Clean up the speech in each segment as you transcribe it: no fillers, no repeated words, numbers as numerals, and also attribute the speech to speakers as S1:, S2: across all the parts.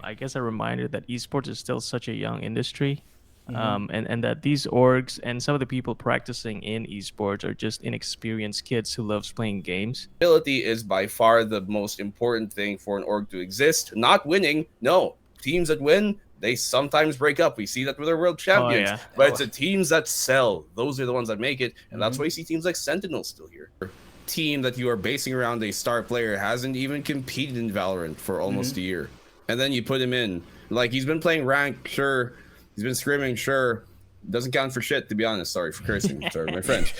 S1: I guess a reminder that esports is still such a young industry. And that these orgs and some of the people practicing in esports are just inexperienced kids who loves playing games.
S2: Ability is by far the most important thing for an org to exist. Not winning, no. Teams that win, they sometimes break up. We see that with our world champions.
S1: Yeah.
S2: But it's the teams that sell. Those are the ones that make it. And that's why you see teams like Sentinel still here. Team that you are basing around a star player hasn't even competed in Valorant for almost a year. And then you put him in. Like, he's been playing rank, sure. He's been scrimming, sure. Doesn't count for shit, to be honest. Sorry for cursing. Sorry, my French.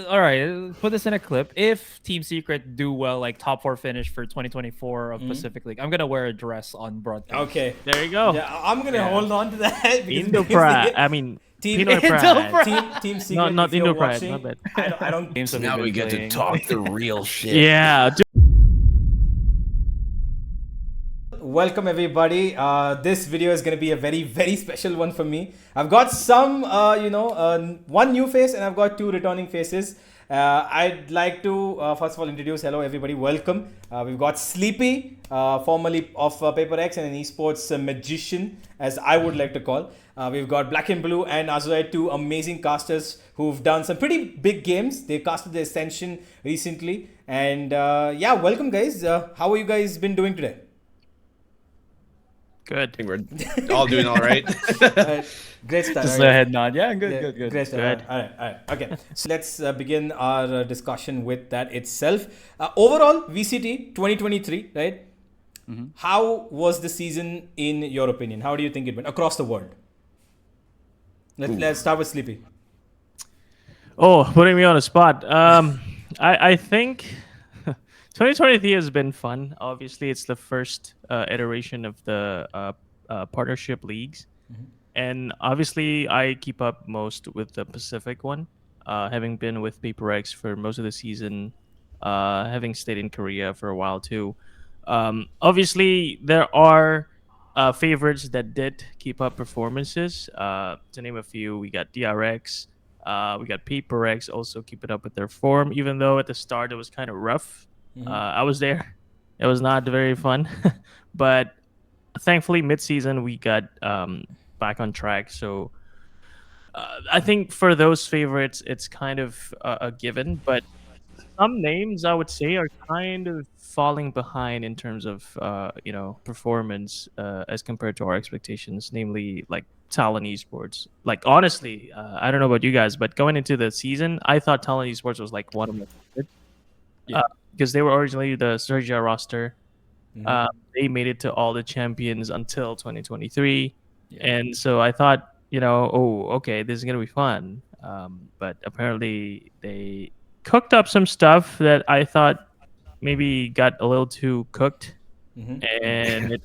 S3: All right, put this in a clip. If Team Secret do well, like top 4 finish for 2024 of Pacific League, I'm gonna wear a dress on broadcast.
S4: Okay.
S1: There you go.
S4: Yeah, I'm gonna hold on to that.
S1: Indo Pride. I mean,
S4: Team
S1: Pinoy Pride.
S4: Team Secret.
S1: Not
S4: if you're
S1: Indo Pride.
S4: watching,
S1: Not bad.
S4: I don't.
S3: Games that
S2: Now
S3: we've
S2: we
S3: been
S2: get to
S3: playing.
S2: talk the real shit.
S1: Yeah.
S4: Welcome everybody. This video is going to be a very special one for me. I've got some, one new face and I've got 2 returning faces. I'd like to first of all introduce, hello everybody, welcome. We've got Sleepy, formerly of Paper X and an esports magician, as I would like to call. We've got BlackenBlue and Asurai, 2 amazing casters who've done some pretty big games. They casted the Ascension recently. And yeah, welcome guys. How are you guys been doing today?
S1: Good.
S2: I think we're all doing all right.
S4: Great start.
S3: Just
S4: All
S3: a
S4: right.
S3: head nod. Yeah, good.
S4: Great start. All right. Okay. So let's begin our discussion with that itself. Overall, VCT 2023, right? How was the season in your opinion? How do you think it went across the world? Let's start with Sleepy.
S1: Oh, putting me on a spot. I think 2023 has been fun. Obviously, it's the first iteration of the partnership leagues. And obviously, I keep up most with the Pacific one, having been with Paper X for most of the season, having stayed in Korea for a while too. Obviously, there are favorites that did keep up performances. To name a few, we got DRX, we got Paper X also keeping up with their form, even though at the start it was kind of rough. I was there. It was not very fun, but thankfully mid-season we got back on track. So I think for those favorites, it's kind of a given. But some names I would say are kind of falling behind in terms of performance as compared to our expectations, namely like Talon Esports. Like honestly, I don't know about you guys, but going into the season, I thought Talon Esports was like one of my favorites. Because they were originally the Sergia roster. They made it to all the champions until 2023. And so I thought, okay, this is going to be fun. But apparently they cooked up some stuff that I thought maybe got a little too cooked. And it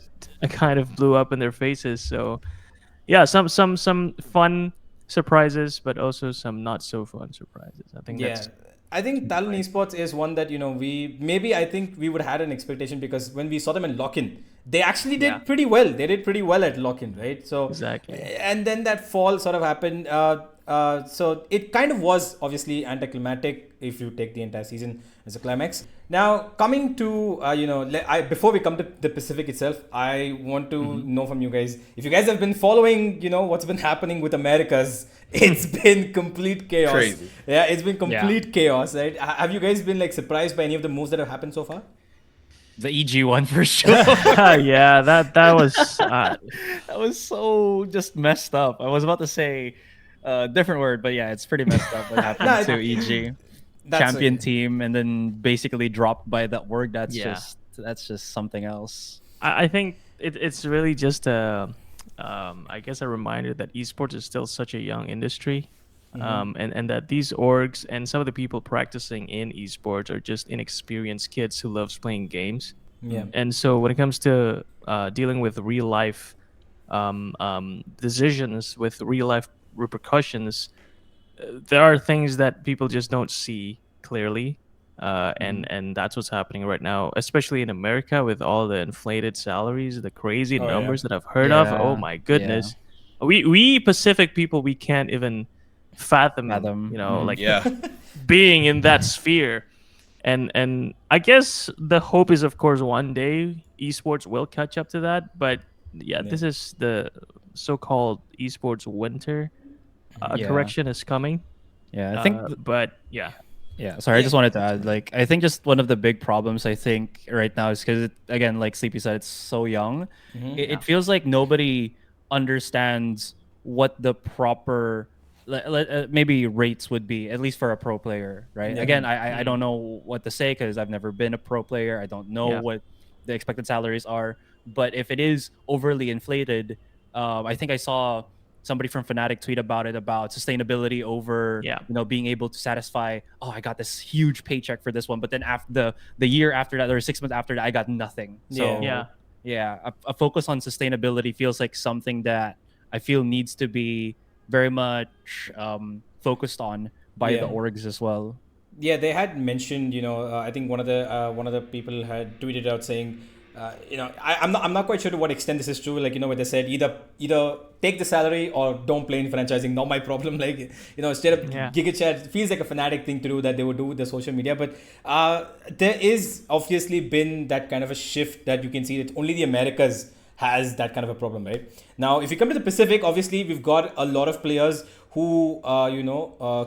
S1: kind of blew up in their faces. So yeah, some fun surprises, but also some not so fun surprises. I think that's...
S4: I think Talon Esports is one that, I think we would have had an expectation because when we saw them in lock-in, they actually did pretty well. They did pretty well at lock-in, right? So
S1: exactly.
S4: And then that fall sort of happened. So it kind of was obviously anticlimactic if you take the entire season as a climax. Now, coming to, before we come to the Pacific itself, I want to know from you guys, if you guys have been following, what's been happening with Americas, it's been complete chaos.
S2: Crazy.
S4: Yeah, it's been complete chaos, right? Have you guys been like surprised by any of the moves that have happened so far?
S3: The EG one for sure.
S1: Yeah, that was
S3: that was so just messed up. I was about to say a different word, but yeah, it's pretty messed up what happened to EG. Champion team and then basically dropped by that word. That's just something else.
S1: I think it's really just I guess a reminder that esports is still such a young industry. And that these orgs and some of the people practicing in esports are just inexperienced kids who loves playing games. And so when it comes to dealing with real life decisions with real life repercussions, there are things that people just don't see clearly. And that's what's happening right now, especially in America with all the inflated salaries, the crazy numbers that I've heard of. Oh my goodness. We Pacific people, we can't even fathom. Being in that sphere. And I guess the hope is, of course, one day esports will catch up to that, but this is the so-called esports winter.
S3: Yeah.
S1: Correction is coming.
S3: Yeah, I think
S1: But yeah.
S3: Yeah, sorry, I just wanted to add, like, I think just one of the big problems I think right now is because, again, like Sleepy said, it's so young. It feels like nobody understands what the proper maybe rates would be, at least for a pro player, right?
S4: Yeah.
S3: Again, I don't know what to say because I've never been a pro player. I don't know what the expected salaries are. But if it is overly inflated, I think I saw somebody from Fnatic tweet about it, about sustainability over being able to satisfy, oh, I got this huge paycheck for this one, but then after the year after that or 6 months after that I got nothing. So a focus on sustainability feels like something that I feel needs to be very much focused on by the orgs as well.
S4: Yeah, they had mentioned, I think one of the people had tweeted out saying, I'm not quite sure to what extent this is true. Like, where they said either take the salary or don't play in franchising. Not my problem. Like, straight up Giga Chat feels like a fanatic thing to do that they would do with the social media. But there is obviously been that kind of a shift that you can see that only the Americas has that kind of a problem, right? Now, if you come to the Pacific, obviously we've got a lot of players who,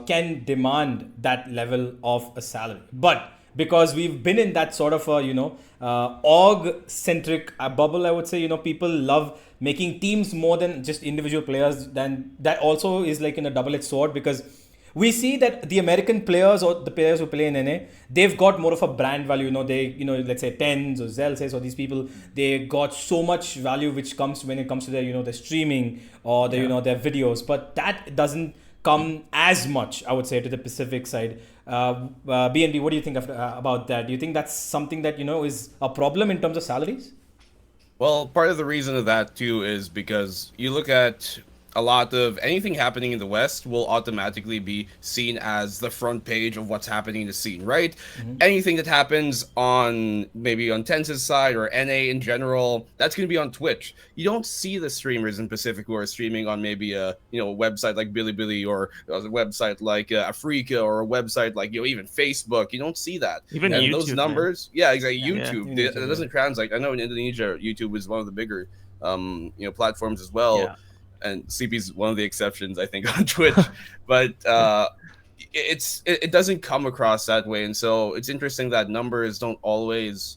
S4: can demand that level of a salary. But because we've been in that sort of org-centric bubble, I would say, people love making teams more than just individual players. Then that also is like in a double-edged sword, because we see that the American players or the players who play in NA, they've got more of a brand value. Let's say Tens or Zelses or these people, they got so much value which comes when it comes to their, the streaming or their videos. But that doesn't come as much, I would say, to the Pacific side. BNB, what do you think about that? Do you think that's something that, is a problem in terms of salaries?
S2: Well, part of the reason of that too is because you look at a lot of anything happening in the West will automatically be seen as the front page of what's happening in the scene, right? Anything that happens on maybe on Tense's side or NA in general, that's going to be on Twitch. You don't see the streamers in Pacific who are streaming on maybe a website like Bilibili or a website like Africa or a website like even Facebook. You don't see that.
S1: Even
S2: and
S1: YouTube,
S2: those numbers, exactly. YouTube,
S4: YouTube,
S2: it doesn't translate. I know in Indonesia, YouTube is one of the bigger platforms as well.
S1: Yeah.
S2: And CP's one of the exceptions, I think, on Twitch, but it doesn't come across that way, and so it's interesting that numbers don't always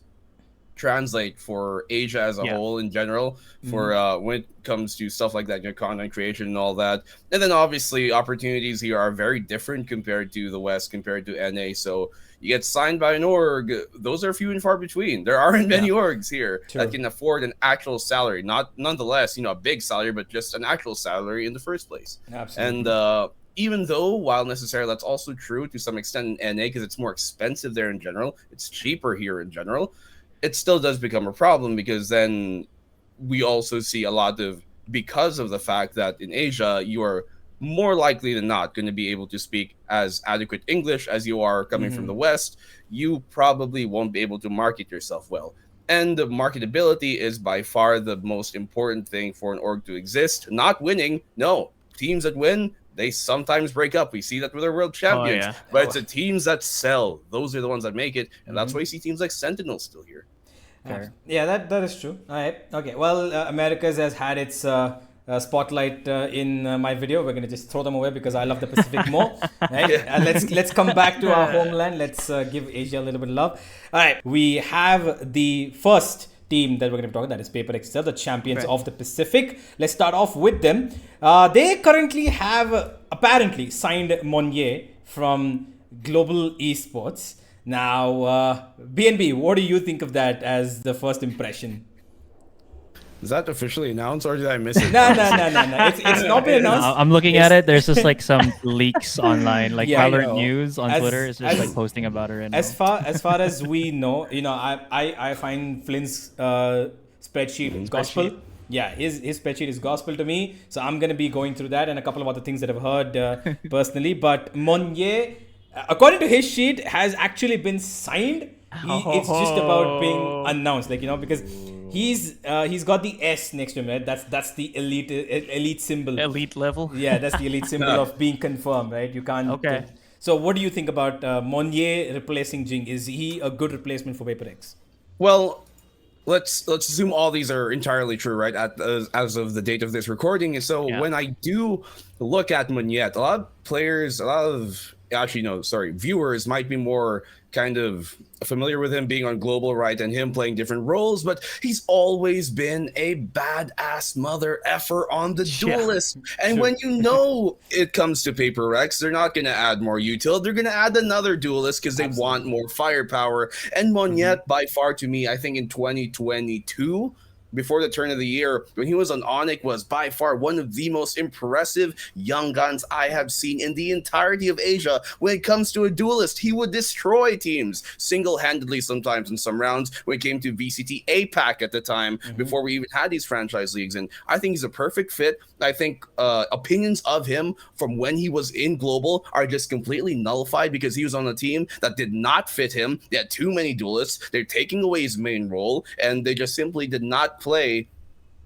S2: translate for Asia as a whole in general. For when it comes to stuff like that, content creation and all that, and then obviously opportunities here are very different compared to the West, compared to NA. So you get signed by an org; those are few and far between. There aren't many orgs here that can afford an actual salary, not nonetheless, a big salary, but just an actual salary in the first place.
S4: Absolutely.
S2: And even though, while necessarily that's also true to some extent in NA because it's more expensive there in general, it's cheaper here in general. It still does become a problem because then we also see a lot of, because of the fact that in Asia you are more likely than not going to be able to speak as adequate English as you are coming from the West, you probably won't be able to market yourself well. And the marketability is by far the most important thing for an org to exist. Not winning. No, teams that win, they sometimes break up. We see that with our world champions. But it's the teams that sell. Those are the ones that make it. And that's why you see teams like Sentinel still here.
S4: Yeah, that is true. All right. Okay. Well, Americas has had its spotlight in my video. We're gonna just throw them away because I love the Pacific more. Right? Let's come back to our homeland. Let's give Asia a little bit of love. All right. We have the first team that we're going to be talking, that is PaperX itself, the champions of the Pacific. Let's start off with them. They currently have apparently signed Monnier from Global Esports. Now, BNB, what do you think of that as the first impression?
S2: Is that officially announced or did I miss it?
S4: No. It's not been announced.
S3: I'm looking at it. There's just like some leaks online, like Valorant News on Twitter is just like posting about it right now.
S4: As far as we know, I find Flynn's spreadsheet gospel. Yeah, his spreadsheet is gospel to me. So I'm going to be going through that and a couple of other things that I've heard personally. But Monnier, according to his sheet, has actually been signed. It's just about being announced, because he's got the S next to him, right? That's the elite symbol.
S1: Elite level.
S4: Yeah, that's the elite symbol of being confirmed, right? You can't.
S1: Okay.
S4: So what do you think about Monnier replacing Jing? Is he a good replacement for PaperX?
S2: Well, let's assume all these are entirely true, right? As of the date of this recording. And so when I do look at Moniette, a lot of players, viewers might be more kind of familiar with him being on global, right, and him playing different roles, but he's always been a badass mother effer on the duelist. And when you know it comes to Paper Rex, they're not going to add more util, they're going to add another duelist because they want more firepower. And Moniette, by far to me, I think in 2022, before the turn of the year, when he was on Onyx, was by far one of the most impressive young guns I have seen in the entirety of Asia. When it comes to a duelist, he would destroy teams single-handedly sometimes in some rounds when it came to VCT APAC at the time, before we even had these franchise leagues. And I think he's a perfect fit. I think opinions of him from when he was in Global are just completely nullified because he was on a team that did not fit him. They had too many duelists. They're taking away his main role, and they just simply did not play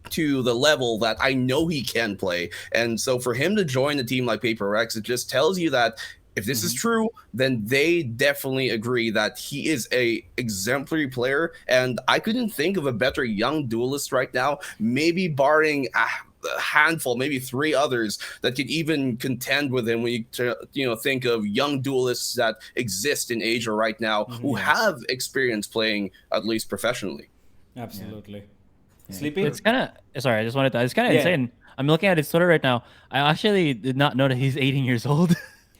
S2: to the level that I know he can play. And so for him to join a team like Paper Rex, it just tells you that if this is true, then they definitely agree that he is a exemplary player. And I couldn't think of a better young duelist right now, maybe barring a handful, maybe 3 others that could even contend with him when you think of young duelists that exist in Asia right now who have experience playing at least professionally.
S4: Absolutely. Sleepy?
S3: It's kind of, sorry, I just wanted to, it's kind of insane. I'm looking at his Twitter right now. I actually did not know that he's 18 years old.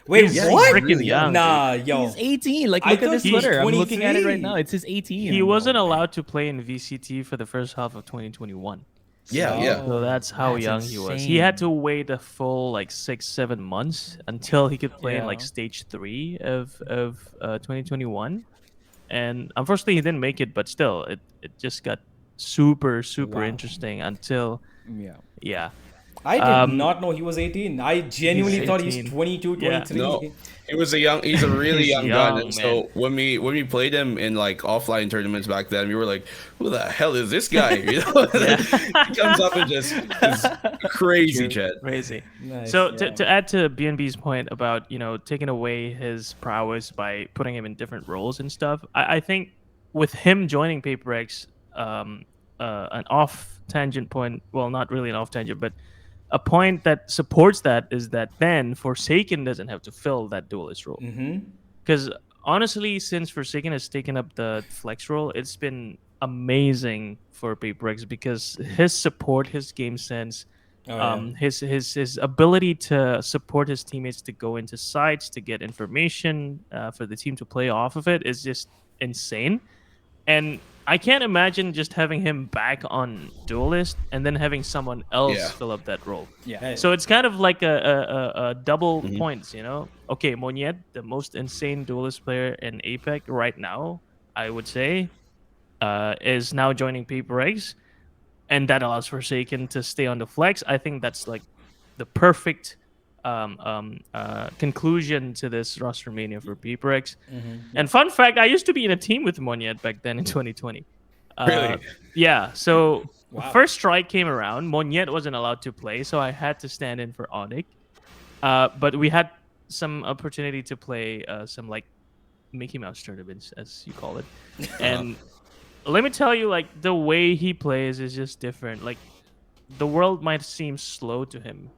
S4: Wait, what?
S1: He's freaking young.
S4: Nah, yo.
S3: He's 18. Like, look at his Twitter. I'm looking at it right now. It's his 18.
S1: He wasn't allowed to play in VCT for the first half of 2021. So that's how young he was. He had to wait a full 6-7 months until he could play in stage 3 of 2021. And unfortunately, he didn't make it. But still, it just got super interesting until
S4: I did not know he was 18. I genuinely thought he's 22, 23.
S2: No, he's a really young gun. And so when we played him in offline tournaments back then, we were like, who the hell is this guy? He comes up and just is crazy, Chet.
S1: Crazy. Nice. So to add to BNB's point about taking away his prowess by putting him in different roles and stuff, I think with him joining Paper X, an off tangent point, well, not really an off tangent, but a point that supports that is that then Forsaken doesn't have to fill that duelist role. Because honestly, since Forsaken has taken up the flex role, it's been amazing for Paper X because his support, his game sense, his ability to support his teammates to go into sites to get information for the team to play off of it is just insane. And I can't imagine just having him back on Duelist and then having someone else fill up that role. So it's kind of like a double points, Okay, Moniette, the most insane Duelist player in APEC right now, I would say, is now joining Paper X, and that allows Forsaken to stay on the flex. I think that's the perfect conclusion to this Rostermania for Paper X. And fun fact, I used to be in a team with Moniette back then in 2020.
S2: Really?
S1: Yeah. So first strike came around. Moniette wasn't allowed to play, so I had to stand in for Onyx. But we had some opportunity to play some Mickey Mouse tournaments, as you call it. And let me tell you, the way he plays is just different. The world might seem slow to him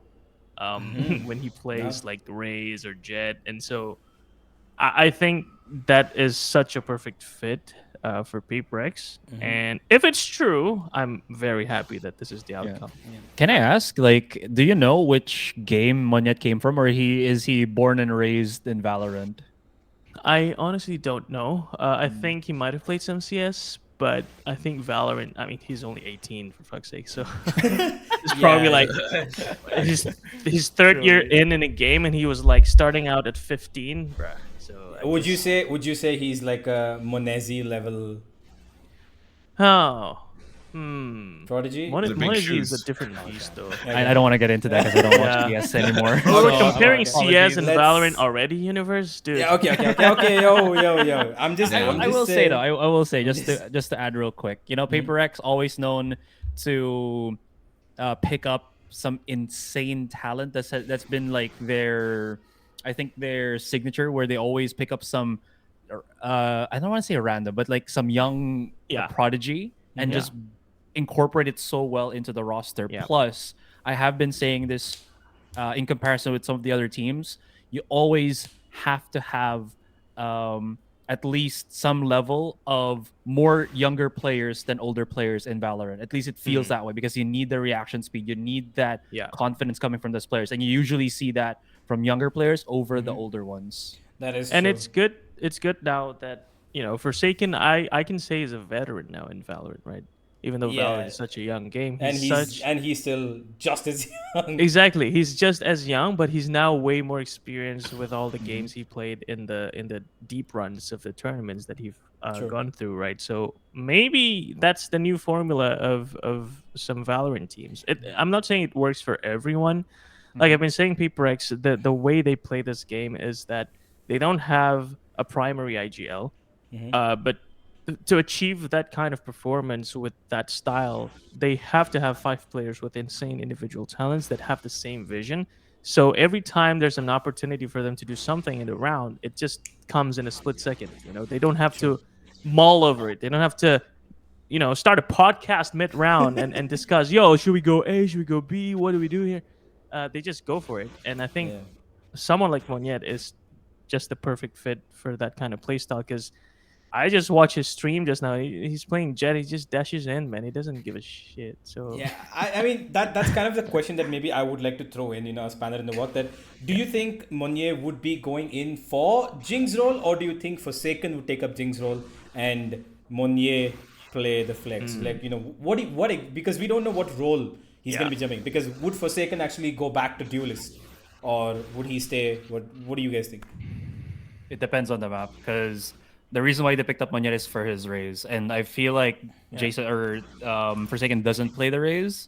S1: when he plays Raze or Jet, and so I think that is such a perfect fit for Paper X. And if it's true, I'm very happy that this is the outcome.
S3: Can I ask, do you know which game Moniette came from, or is he born and raised in Valorant?
S1: I honestly don't know. I think he might have played some CS, but I think Valorant, I mean, he's only 18, for fuck's sake. So it's probably his third year in a game, and he was starting out at 15. Bruh. So
S4: would you say he's like a Monezi level? Prodigy?
S1: Monezi is a different beast, though.
S3: I don't want to get into that because I don't watch CS anymore.
S1: We're comparing CS and Valorant already, universe, dude.
S4: Yeah, okay, yo.
S3: I will say just to add real quick. Paper X always known to pick up some insane talent that's been their signature, where they always pick up some I don't want to say random, but some young prodigy and
S1: Yeah.
S3: just incorporate it so well into the roster.
S1: Yeah.
S3: Plus, I have been saying this in comparison with some of the other teams, you always have to have at least some level of more younger players than older players in Valorant. At least it feels that way because you need the reaction speed. You need that
S1: Yeah.
S3: confidence coming from those players. And you usually see that from younger players over the older ones.
S4: That is
S1: And
S4: true.
S1: it's good. It's good now that Forsaken. I can say is a veteran now in Valorant, right? Even though
S4: Yeah.
S1: Valorant is such a young game,
S4: And
S1: he's
S4: he's still just as young.
S1: exactly. He's just as young, but he's now way more experienced with all the games he played in the deep runs of the tournaments that he's
S4: True.
S1: gone through, right? So maybe that's the new formula of some Valorant teams. I'm not saying it works for everyone. Like I've been saying, PaperX, the way they play this game is that they don't have a primary IGL, but to achieve that kind of performance with that style, they have to have 5 players with insane individual talents that have the same vision. So every time there's an opportunity for them to do something in the round, it just comes in a split second. They don't have to mull over it. They don't have to, start a podcast mid-round and discuss, yo, should we go A, should we go B, what do we do here? They just go for it. And I think someone like Monyet is just the perfect fit for that kind of playstyle because I just watched his stream just now. He's playing Jet. He just dashes in, man. He doesn't give a shit. So
S4: Yeah, I mean that's kind of the question that maybe I would like to throw in, a spanner in the work. That do you think Monye would be going in for Jing's role, or do you think Forsaken would take up Jing's role and Monye play the flex? Like because we don't know what role he's going to be jumping. Because would Forsaken actually go back to duelist, or would he stay? What do you guys think?
S3: It depends on the map because the reason why they picked up Monye is for his raise, and I feel like Jason or Forsaken doesn't play the raise,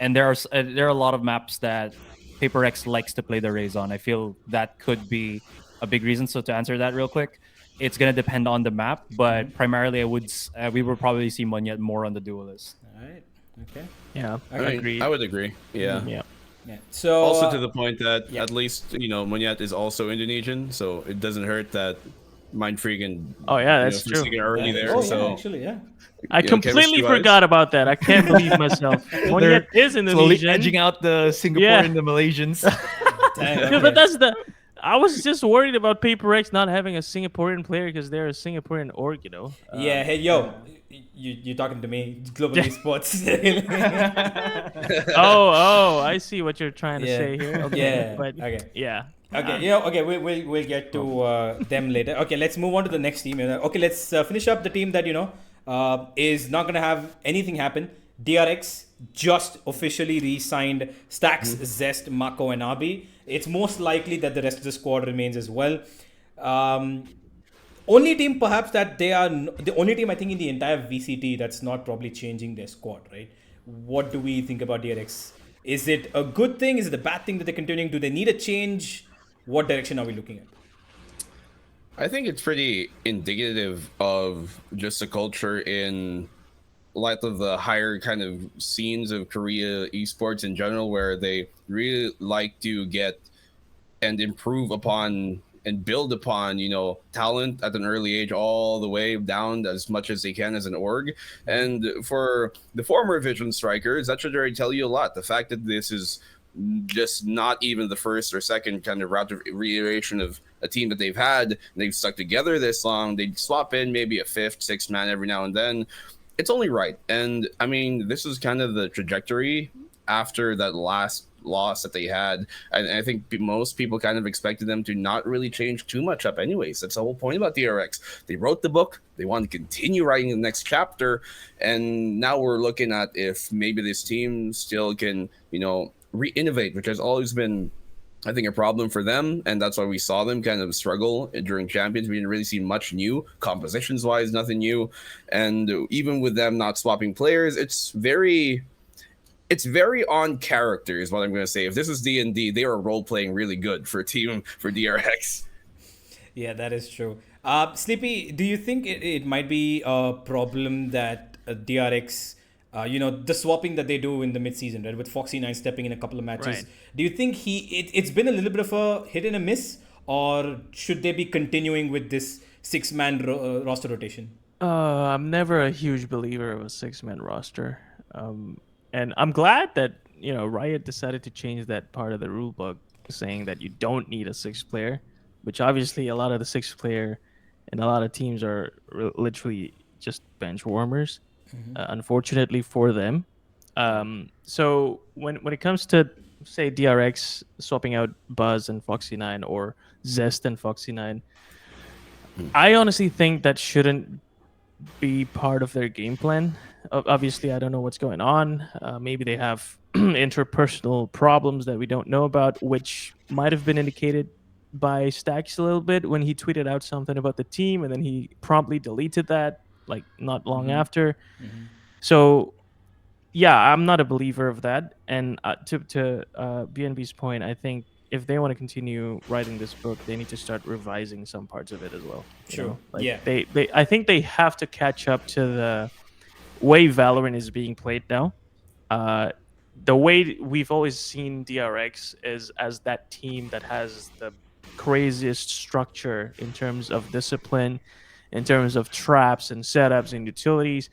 S3: and there are a lot of maps that PaperX likes to play the raise on. I feel that could be a big reason. So to answer that real quick, it's gonna depend on the map, but primarily we would probably see Monye more on the duelist.
S4: All right. Okay.
S1: yeah,
S2: I would agree. Yeah.
S1: yeah.
S4: Yeah. So
S2: Also to the point that at least Monyet is also Indonesian, so it doesn't hurt that Mind Freak and
S1: Oh yeah, that's true.
S2: Forsaken are already there.
S4: Oh
S2: so
S4: yeah, actually, yeah.
S1: I completely
S2: chemistry-wise.
S1: forgot about that. I can't believe myself. Monyet is
S3: Slowly
S1: Indonesian.
S3: edging out the Singapore
S1: Yeah.
S3: and the Malaysians.
S4: Damn,
S1: Yeah,
S4: okay.
S1: but that's I was just worried about PaperX not having a Singaporean player because they're a Singaporean org,
S4: Yeah, hey yo, you talking to me? Global Esports.
S1: Oh, I see what you're trying to say here. Okay,
S4: Yeah.
S1: but
S4: Okay.
S1: yeah.
S4: Okay, okay, we'll get to them later. Okay, let's move on to the next team. Okay, let's finish up the team that is not gonna have anything happen. DRX just officially re-signed Stax, Zest, Mako, and Abi. It's most likely that the rest of the squad remains as well. Only team perhaps that they are the only team I think in the entire VCT that's not probably changing their squad, right? What do we think about DRX? Is it a good thing? Is it a bad thing that they're continuing? Do they need a change? What direction are we looking at?
S2: I think it's pretty indicative of just the culture in light of the higher kind of scenes of Korea esports in general, where they really like to get and improve upon and build upon, talent at an early age all the way down as much as they can as an org. And for the former Vision Strikers, that should already tell you a lot. The fact that this is just not even the first or second kind of reiteration of a team that they've had, and they've stuck together this long, they'd swap in maybe a fifth, sixth man every now and then. It's only right. And I mean, this is kind of the trajectory after that last loss that they had. And I think most people kind of expected them to not really change too much up anyways. That's the whole point about DRX. They wrote the book, they want to continue writing the next chapter, and now we're looking at if maybe this team still can, re-innovate, which has always been, I think, a problem for them, and that's why we saw them kind of struggle during Champions. We didn't really see much new, compositions-wise, nothing new, and even with them not swapping players, it's very on character is what I'm going to say. If this is D&D, they are role-playing really good for DRX.
S4: Yeah, that is true. Sleepy, do you think it might be a problem that DRX, the swapping that they do in the mid-season, right, with Foxy9 stepping in a couple of matches,
S1: Right.
S4: do you think it's been a little bit of a hit and a miss, or should they be continuing with this 6-man roster rotation?
S1: I'm never a huge believer of a six-man roster, and I'm glad that Riot decided to change that part of the rule book, saying that you don't need a sixth player, which obviously a lot of the sixth player and a lot of teams are literally just bench warmers. Unfortunately for them. So when it comes to say DRX swapping out Buzz and Foxy 9 or Zest and Foxy 9, I honestly think that shouldn't be part of their game plan. Obviously, I don't know what's going on. Maybe they have interpersonal problems that we don't know about, which might have been indicated by Stacks a little bit when he tweeted out something about the team and then he promptly deleted that like not long after. So yeah, I'm not a believer of that. And to BNB's point, I think if they want to continue writing this book, they need to start revising some parts of it as well.
S4: True.
S1: Like
S4: Yeah.
S1: they I think they have to catch up to the way Valorant is being played now. Uh, the way we've always seen DRX is as that team that has the craziest structure in terms of discipline, in terms of traps and setups and utilities.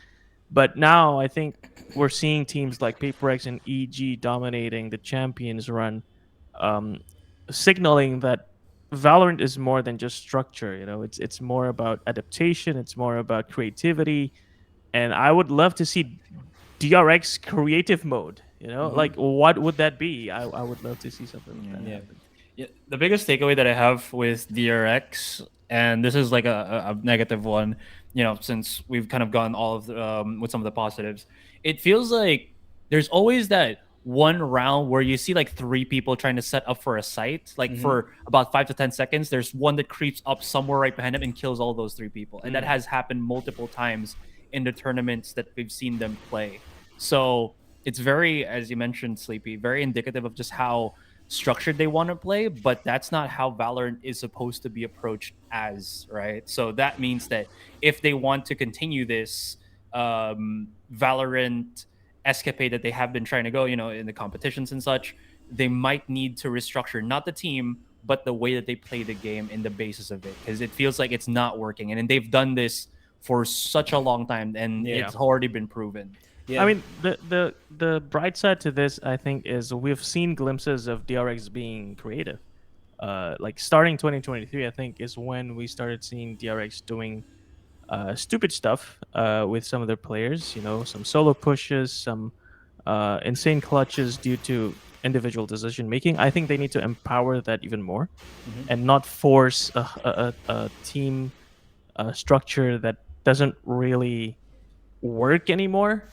S1: But now I think we're seeing teams like PaperX and EG dominating the Champions run, um, signaling that Valorant is more than just structure. It's more about adaptation. It's more about creativity, and I would love to see DRX creative mode. Like what would that be? I would love to see something like that happen.
S3: Yeah, the biggest takeaway that I have with DRX, and this is like a negative one, since we've kind of gone all of with some of the positives, it feels like there's always that one round where you see like three people trying to set up for a site, like for about 5 to 10 seconds. There's one that creeps up somewhere right behind him and kills all those three people, and that has happened multiple times in the tournaments that we've seen them play. So it's very, as you mentioned, Sleepy, very indicative of just how structured they want to play, but that's not how Valorant is supposed to be approached as, right? So that means that if they want to continue this Valorant escapade that they have been trying to go, in the competitions and such, they might need to restructure not the team, but the way that they play the game and the basis of it, because it feels like it's not working. And they've done this for such a long time, and it's already been proven.
S1: Yeah. I mean, the bright side to this, I think, is we've seen glimpses of DRX being creative. Like starting 2023, I think, is when we started seeing DRX doing stupid stuff with some of their players. Some solo pushes, some insane clutches due to individual decision making. I think they need to empower that even more, and not force a team structure that doesn't really work anymore.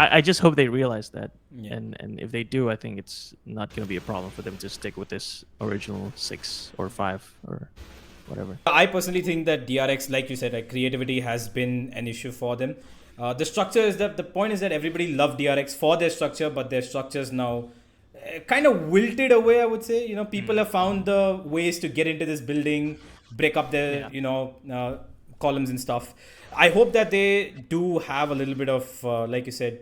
S1: I just hope they realize that, and if they do, I think it's not going to be a problem for them to stick with this original 6 or 5 or whatever.
S4: I personally think that DRX, like you said, like creativity has been an issue for them. The structure is that the point is that everybody loved DRX for their structure, but their structures now kind of wilted away, I would say. People have found the ways to get into this building, break up their columns and stuff. I hope that they do have a little bit of, like you said,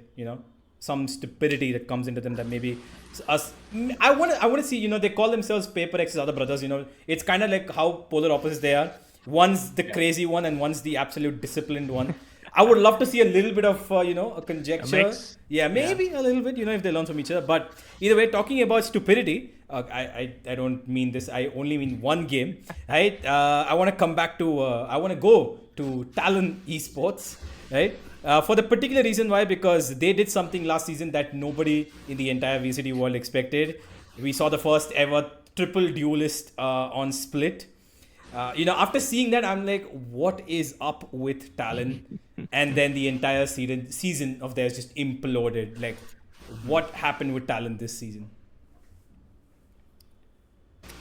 S4: some stupidity that comes into them, that maybe us. I want to see. They call themselves PaperX's other brothers. It's kind of like how polar opposites they are. One's the crazy one, and one's the absolute disciplined one. I would love to see a little bit of a conjecture. Maybe a little bit. If they learn from each other. But either way, talking about stupidity, I don't mean this. I only mean one game. Right? I want to come back to. I want to go to Talon Esports. Right? For the particular reason why, because they did something last season that nobody in the entire VCT world expected. We saw the first ever triple duelist on Split. After seeing that, I'm like, what is up with Talon? And then the entire season of theirs just imploded. Like, what happened with Talon this season?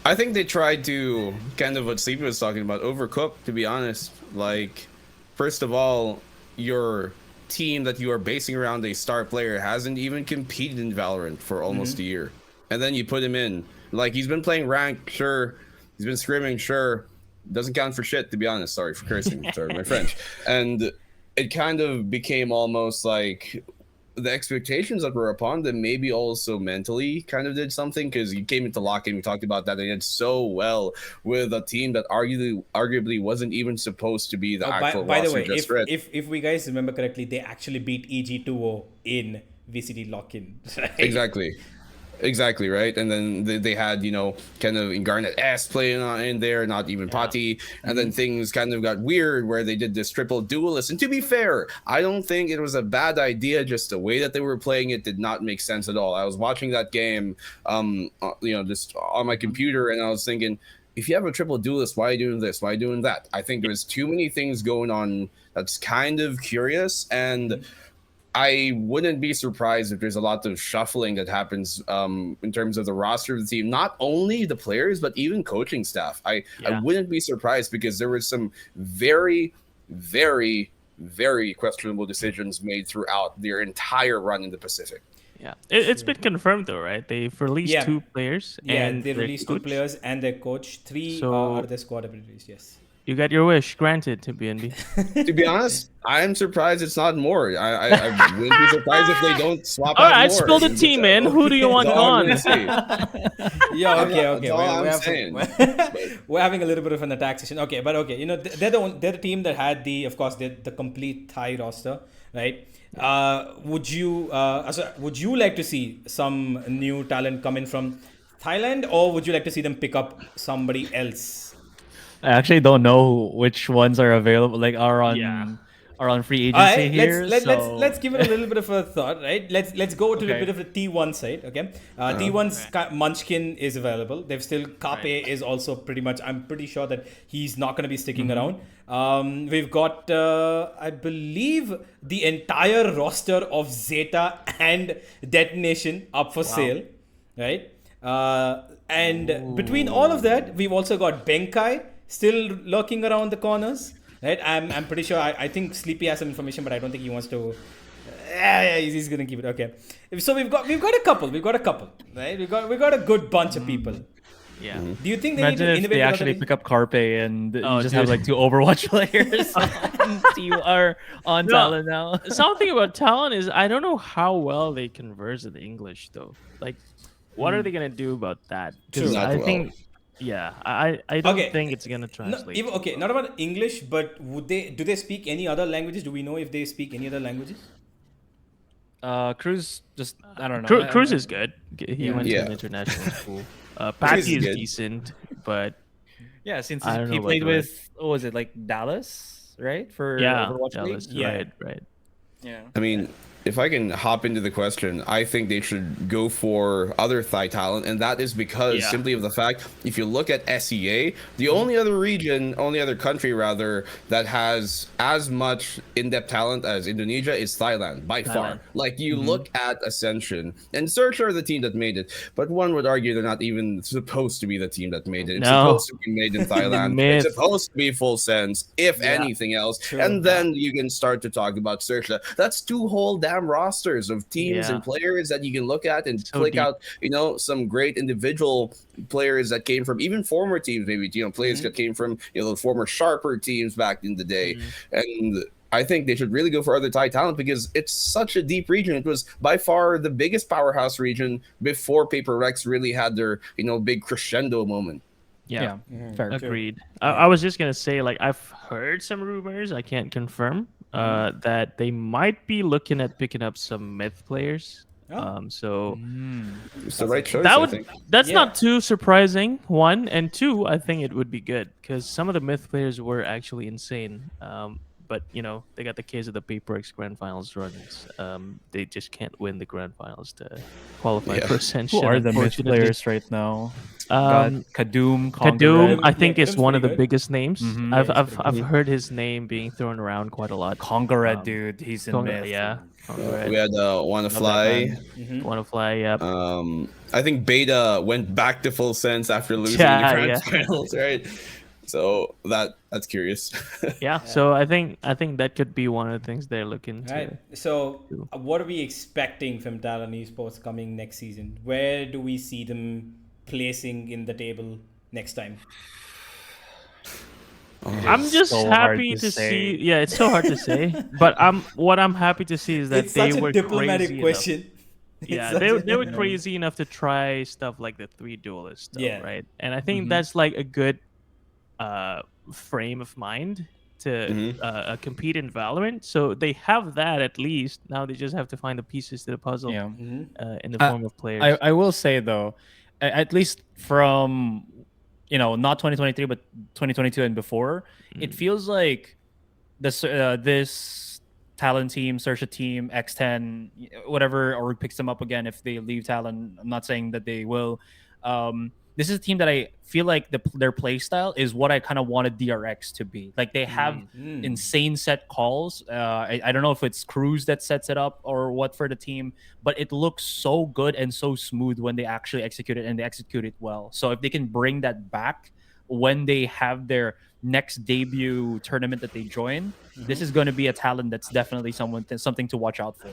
S2: I think they tried to, kind of what Sleepy was talking about, overcook, to be honest. Like, first of all, your team that you are basing around a star player hasn't even competed in Valorant for almost a year. And then you put him in. Like, he's been playing rank, sure. He's been scrimming, sure. Doesn't count for shit, to be honest. Sorry for cursing. Sorry, my French. And it kind of became almost like the expectations that were upon them maybe also mentally kind of did something, because you came into lock-in, we talked about that, they did so well with a team that arguably wasn't even supposed to be the actual
S4: by the
S2: roster
S4: way,
S2: just read.
S4: if we guys remember correctly, they actually beat EG 2-0 in VCT lock-in. Right?
S2: Exactly, right. And then they had, kind of Ingarnet S playing on in there, not even Pati. And then things kind of got weird where they did this triple duelist. And to be fair, I don't think it was a bad idea. Just the way that they were playing it did not make sense at all. I was watching that game, just on my computer, and I was thinking, if you have a triple duelist, why are you doing this? Why are you doing that? I think there's too many things going on that's kind of curious, and I wouldn't be surprised if there's a lot of shuffling that happens in terms of the roster of the team, not only the players, but even coaching staff. I wouldn't be surprised, because there was some very, very, very questionable decisions made throughout their entire run in the Pacific.
S1: Yeah, it's been confirmed though, right? They've released 2 players.
S4: And they released 2 players and their coach. 3 are the squad abilities. Yes.
S1: You got your wish granted to BNB.
S2: To be honest, I'm surprised it's not more. I wouldn't be surprised if they don't swap out more.
S1: Alright, spill the tea, man. Who do you want gone?
S4: Yeah, okay.
S2: I'm
S4: We're having a little bit of an attack session. Okay, but okay, they're the team that had the complete Thai roster, right? Would you like to see some new talent come in from Thailand, or would you like to see them pick up somebody else?
S3: I actually don't know which ones are available, like are on free agency here.
S4: Let's give it a little bit of a thought, right? Let's go to a bit of the T1 side, okay? T1's Munchkin is available. They've still Kape is also pretty much. I'm pretty sure that he's not going to be sticking around. We've got I believe the entire roster of Zeta and Detonation up for sale, right? And between all of that, we've also got Benkai still lurking around the corners, right? I'm pretty sure. I think Sleepy has some information, but I don't think he wants to. He's gonna keep it. Okay. So we've got a couple. Right? We got a good bunch of people.
S1: Yeah.
S4: Do you think they
S3: Imagine
S4: need to
S3: if
S4: innovate?
S3: they actually pick up Carpe and you just have
S1: dude.
S3: like 2 Overwatch players on Talon now.
S1: Something about Talon is I don't know how well they converse in English though. Like, what are they gonna do about that? Because I think. Yeah, I don't think it's gonna translate.
S4: Not about English, but do they speak any other languages? Do we know if they speak any other languages?
S3: Cruz, I don't know.
S1: Cruz is good. He went to an international school. Patty is decent, but
S3: yeah, since
S1: I don't
S3: he
S1: know
S3: played
S1: about
S3: with what was it, like Dallas, right? For Overwatch
S1: Dallas,
S3: League?
S1: right.
S3: Yeah.
S2: I mean, if I can hop into the question, I think they should go for other Thai talent, and that is because simply of the fact, if you look at SEA, the only other country rather, that has as much in-depth talent as Indonesia is Thailand, by far. Like, you look at Ascension, and Search are the team that made it, but one would argue they're not even supposed to be the team that made it. It's supposed to be made in Thailand. It's supposed to be full sense, if anything else. True. And then you can start to talk about Search. That's 2 whole damn rosters of teams and players that you can look at and click out, some great individual players that came from even former teams, maybe, players that came from, the former Sharper teams back in the day. And I think they should really go for other Thai talent, because it's such a deep region. It was by far the biggest powerhouse region before Paper Rex really had their, big crescendo moment.
S1: Yeah.
S3: Fair.
S1: Agreed. I was just gonna say, like, I've heard some rumors, I can't confirm, that they might be looking at picking up some myth players. So
S2: it's the right choice.
S1: That's not too surprising. 1 and 2, I think it would be good, because some of the myth players were actually insane. But they got the case of the PaperX Grand Finals runs. They just can't win the Grand Finals to qualify for Ascension.
S3: Who are the myth players right now? Kadum,
S1: I think is one of the biggest names. I've heard his name being thrown around quite a lot.
S3: Congared, dude, he's in myth.
S1: Yeah.
S2: We had Wanna Fly.
S1: Wanna Fly, yep.
S2: I think Beta went back to full sense after losing the Grand Finals, right? So that's curious.
S1: So I think that could be one of the things they're looking to.
S4: Right. So what are we expecting from Talon Esports coming next season? Where do we see them placing in the table next time?
S1: I'm just
S3: so hard
S1: happy
S3: to
S1: to
S3: say.
S1: see. Yeah, it's so hard to say. But what I'm happy to see is that
S4: It's
S1: they
S4: such a
S1: were
S4: diplomatic
S1: crazy enough.
S4: question. It's
S1: Yeah,
S4: such
S1: they were
S4: a-
S1: crazy enough to try stuff like the three duelist stuff,
S4: Yeah.
S1: right? And I think that's like a good uh frame of mind to compete in Valorant. So they have that at least. Now they just have to find the pieces to the puzzle
S3: Yeah.
S1: in the
S3: I,
S1: form of players.
S3: I will say though, at least from not 2023 but 2022 and before, it feels like this Talon team, Sersha team, X10, whatever, or picks them up again if they leave Talon. I'm not saying that they will. This is a team that I feel like their play style is what I kind of wanted DRX to be. Like they have insane set calls. I don't know if it's Cruise that sets it up or what for the team, but it looks so good and so smooth when they actually execute it, and they execute it well. So if they can bring that back when they have their next debut tournament that they join, this is going to be a talent that's definitely something to watch out for.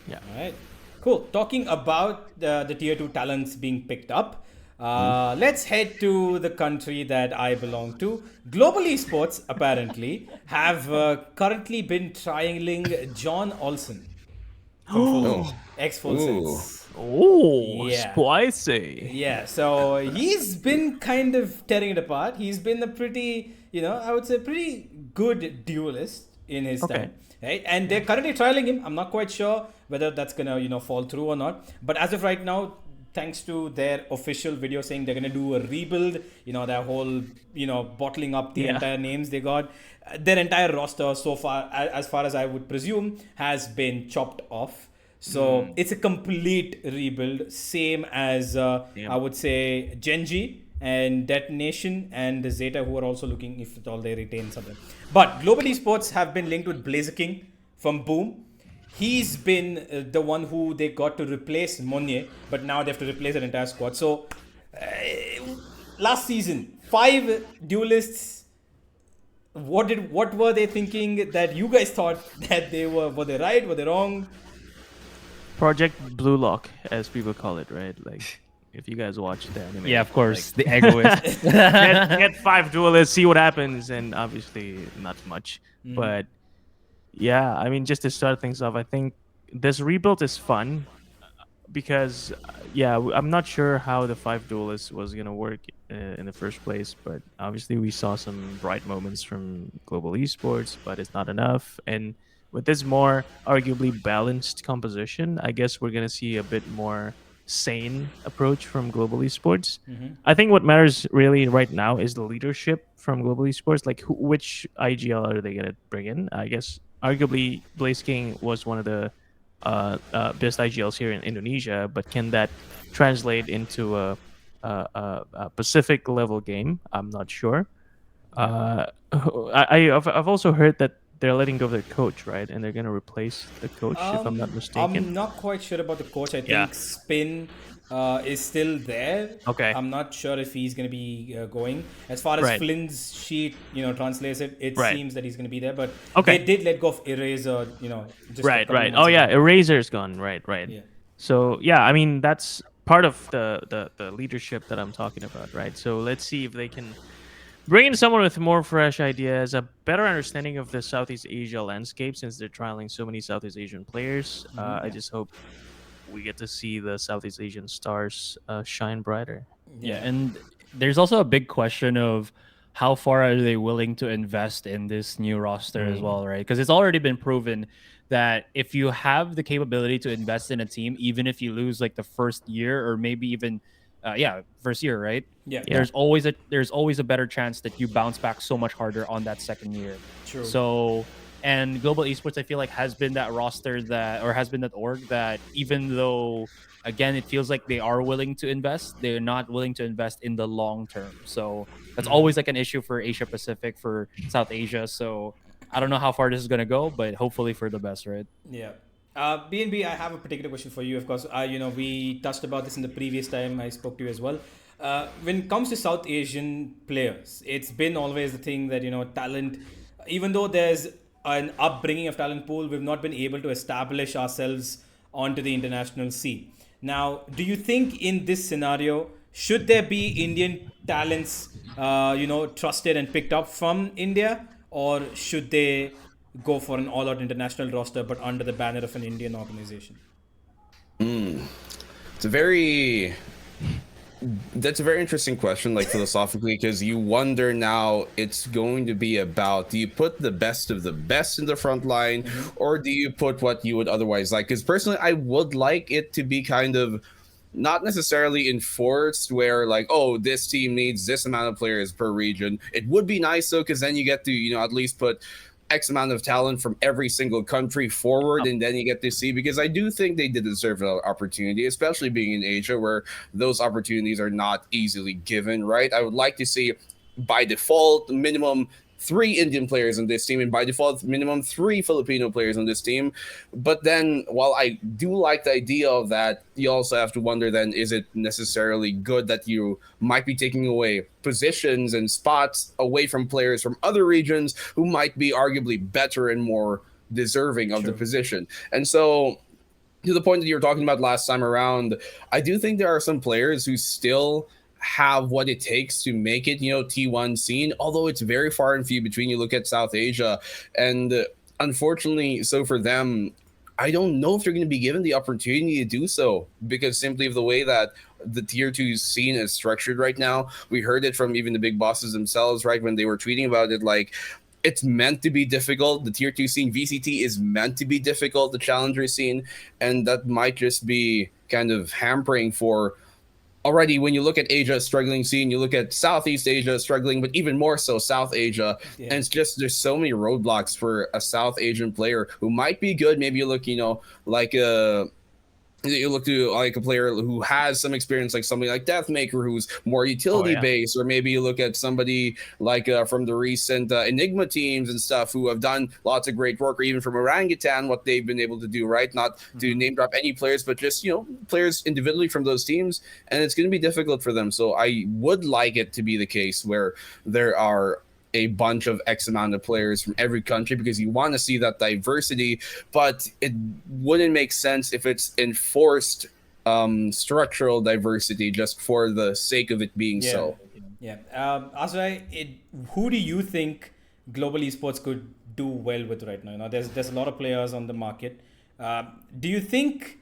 S1: Yeah.
S4: All right. Cool. Talking about the tier 2 talents being picked up, let's head to the country that I belong to. Global Esports apparently have currently been trialing John Olsen from Full X-Full Sense.
S1: Oh,
S4: Yeah.
S1: spicy.
S4: Yeah, so he's been kind of tearing it apart. He's been a pretty, I would say pretty good duelist in his time, right? And they're currently trialing him. I'm not quite sure whether that's gonna, fall through or not. But as of right now, thanks to their official video saying they're gonna do a rebuild, their whole, bottling up the entire names they got, their entire roster so far, as far as I would presume, has been chopped off. So it's a complete rebuild, same as I would say Genji and Detonation and Zeta, who are also looking if at all they retain something. But Global Esports have been linked with Blazer King from Boom. He's been the one who they got to replace Monye, but now they have to replace their entire squad. So last season, 5 duelists. What were they thinking that you guys thought that they were they right? Were they wrong?
S1: Project Blue Lock, as people call it, right? Like, if you guys watch the anime.
S3: Yeah, of course, the egoist.
S1: Get 5 duelists, see what happens, and obviously not much. But yeah, I mean, just to start things off, I think this rebuild is fun because, I'm not sure how the 5 duelists was gonna work in the first place, but obviously we saw some bright moments from Global Esports, but it's not enough. And with this more arguably balanced composition, I guess we're going to see a bit more sane approach from Global Esports. I think what matters really right now is the leadership from Global Esports. Like, which IGL are they going to bring in? I guess arguably Blaze King was one of the best IGLs here in Indonesia, but can that translate into a Pacific level game? I'm not sure. I've also heard that they're letting go of their coach, right? And they're going to replace the coach, if I'm not mistaken.
S4: I'm not quite sure about the coach. I think Spin is still there.
S1: Okay.
S4: I'm not sure if he's going to be going. As far as Flynn's sheet, translates it, it seems that he's going to be there. But they did let go of Eraser, just
S1: right. Oh, yeah. Eraser's gone. Right.
S4: Yeah.
S1: So, I mean, that's part of the leadership that I'm talking about, right? So let's see if they can bring in someone with more fresh ideas, a better understanding of the Southeast Asia landscape, since they're trialing so many Southeast Asian players. I just hope we get to see the Southeast Asian stars shine brighter.
S3: Yeah, and there's also a big question of how far are they willing to invest in this new roster as well, right? Because it's already been proven that if you have the capability to invest in a team, even if you lose like the first year or maybe even first year, right?
S4: Yeah.
S3: There's always a better chance that you bounce back so much harder on that second year.
S4: True.
S3: So, and Global Esports, I feel like has been that roster has been that org that even though, again, it feels like they are willing to invest, they're not willing to invest in the long term. So that's always like an issue for Asia Pacific, for South Asia. So I don't know how far this is gonna go, but hopefully for the best, right?
S4: Yeah. BNB, I have a particular question for you. Of course, we touched about this in the previous time I spoke to you as well. When it comes to South Asian players, it's been always the thing that, talent, even though there's an upbringing of talent pool, we've not been able to establish ourselves onto the international scene. Now, do you think in this scenario, should there be Indian talents, trusted and picked up from India, or should they go for an all-out international roster but under the banner of an Indian organization?
S2: It's a very That's a very interesting question, like philosophically, because you wonder now it's going to be about, do you put the best of the best in the front line, or do you put what you would otherwise like? Because personally, I would like it to be kind of not necessarily enforced where like, oh, this team needs this amount of players per region. It would be nice though, because then you get to, at least put X amount of talent from every single country forward, and then you get to see, because I do think they did deserve an opportunity, especially being in Asia where those opportunities are not easily given, right? I would like to see by default minimum 3 Indian players on this team, and by default minimum 3 Filipino players on this team. But then while I do like the idea of that, you also have to wonder then, is it necessarily good that you might be taking away positions and spots away from players from other regions who might be arguably better and more deserving of the position? And so, to the point that you were talking about last time around, I do think there are some players who still have what it takes to make it, T1 scene, although it's very far and few between. You look at South Asia, and unfortunately, so for them, I don't know if they're going to be given the opportunity to do so, because simply of the way that the tier 2 scene is structured right now. We heard it from even the big bosses themselves, right, when they were tweeting about it, like, it's meant to be difficult. The tier 2 scene, VCT, is meant to be difficult, the challenger scene, and that might just be kind of hampering for already. When you look at Asia struggling scene, you look at Southeast Asia struggling, but even more so South Asia. And it's just, there's so many roadblocks for a South Asian player who might be good. Maybe you look, like you look to like a player who has some experience, like somebody like Deathmaker, who's more utility based, or maybe you look at somebody like from the recent Enigma teams and stuff who have done lots of great work, or even from Orangutan, what they've been able to do, right? Not to name drop any players, but just, players individually from those teams, and it's going to be difficult for them. So I would like it to be the case where there are a bunch of X amount of players from every country, because you want to see that diversity, but it wouldn't make sense if it's enforced structural diversity just for the sake of it being so.
S4: Yeah. Asurai, who do you think global esports could do well with right now? There's a lot of players on the market. Do you think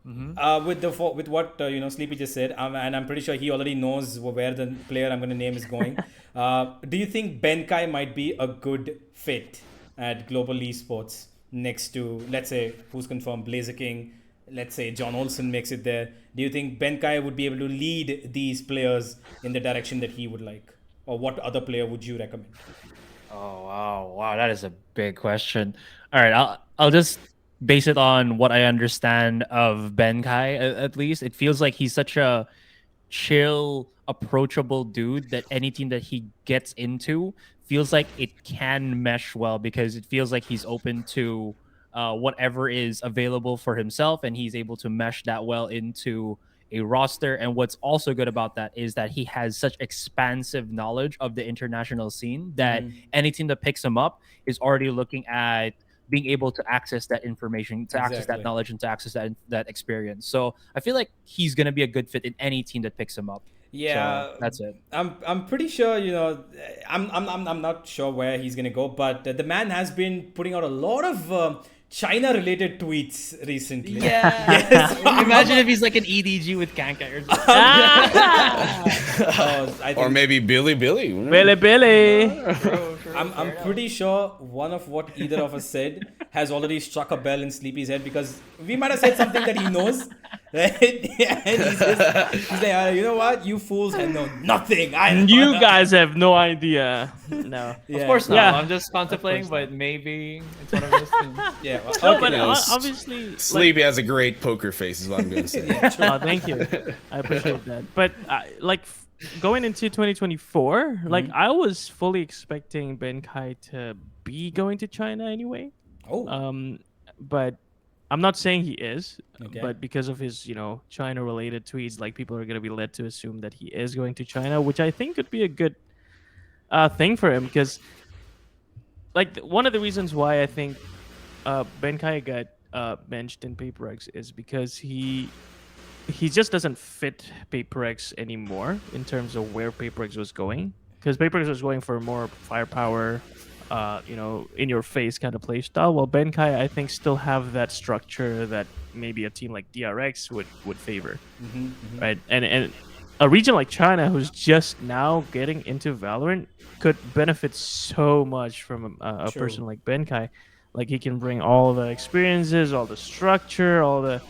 S4: with what Sleepy just said, and I'm pretty sure he already knows where the player I'm going to name is going. Do you think Benkai might be a good fit at global esports next to, let's say, who's confirmed, Blazer King? Let's say John Olsen makes it there. Do you think Benkai would be able to lead these players in the direction that he would like, or what other player would you recommend?
S3: Oh wow, that is a big question. All right, I'll just base it on what I understand of Benkai. At least it feels like he's such a chill, approachable dude that any team that he gets into feels like it can mesh well, because it feels like he's open to whatever is available for himself, and he's able to mesh that well into a roster. And what's also good about that is that he has such expansive knowledge of the international scene that any team that picks him up is already looking at being able to access that information, to access that knowledge, and to access that experience. So I feel like he's gonna be a good fit in any team that picks him up.
S4: Yeah,
S3: so that's it.
S4: I'm pretty sure. I'm not sure where he's gonna go, but the man has been putting out a lot of China-related tweets recently.
S3: Yeah. Yes. Imagine if he's like an EDG with Kankai or something.
S2: Or maybe Billy.
S1: Billy.
S4: I'm pretty sure one of what either of us said has already struck a bell in Sleepy's head, because we might have said something that he knows. Right? And he's like, you know what? You fools have known nothing.
S1: You guys have no idea. No.
S3: Yeah. Of course not. Yeah. I'm just contemplating, but maybe it's one of those things.
S4: Yeah.
S1: Well, but obviously,
S2: Sleepy has a great poker face, is what I'm going to say.
S1: Oh, thank you. I appreciate that. But going into 2024, I was fully expecting Benkai to be going to China anyway.
S4: Oh.
S1: But I'm not saying he is, but because of his, China-related tweets, people are going to be led to assume that he is going to China, which I think could be a good thing for him, because, one of the reasons why I think Benkai got benched in PaperX is because he he just doesn't fit PaperX anymore in terms of where PaperX was going, because PaperX was going for more firepower, in your face kind of play style. While Benkai, I think, still have that structure that maybe a team like DRX would favor, right? And a region like China, who's just now getting into Valorant, could benefit so much from a
S4: True.
S1: person like Benkai. Like, he can bring all the experiences, all the structure, all the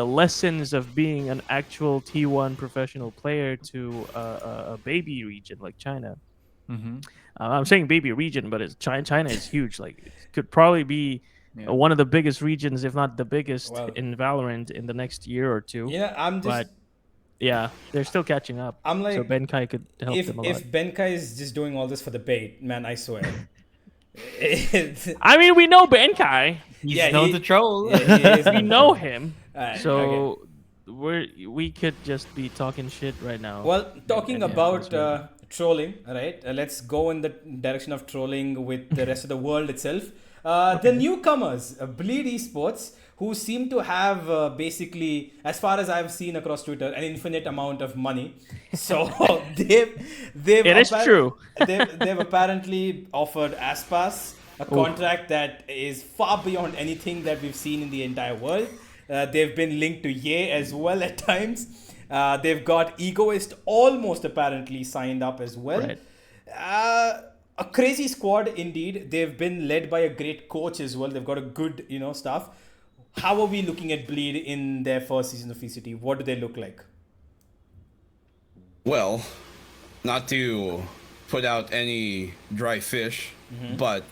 S1: lessons of being an actual T1 professional player to a baby region like China. I'm saying baby region, but China is huge. Like, it could probably be one of the biggest regions, if not the biggest,
S4: Well,
S1: in Valorant in the next year or two.
S4: Yeah, I'm just.
S1: But yeah, they're still catching up.
S4: I'm like,
S1: so Benkai could help them a lot.
S4: If Benkai is just doing all this for the bait, man, I swear.
S1: I mean, we know Benkai.
S3: He's known to troll.
S4: Yeah, he is
S1: We
S4: known
S1: know
S4: to-
S1: him.
S4: Alright,
S1: So we could just be talking shit right now.
S4: Well, talking
S1: And, yeah,
S4: about
S1: that's really-
S4: trolling, right? Let's go in the direction of trolling with the rest of the world itself. The newcomers, Bleed Esports, who seem to have basically, as far as I've seen across Twitter, an infinite amount of money. So they've
S1: It is true.
S4: they've apparently offered Aspas a contract that is far beyond anything that we've seen in the entire world. They've been linked to Ye as well at times. They've got Egoist almost apparently signed up as well.
S1: Right.
S4: A crazy squad indeed. They've been led by a great coach as well. They've got a good, staff. How are we looking at Bleed in their first season of VCT? What do they look like?
S2: Well, not to put out any dry fish, but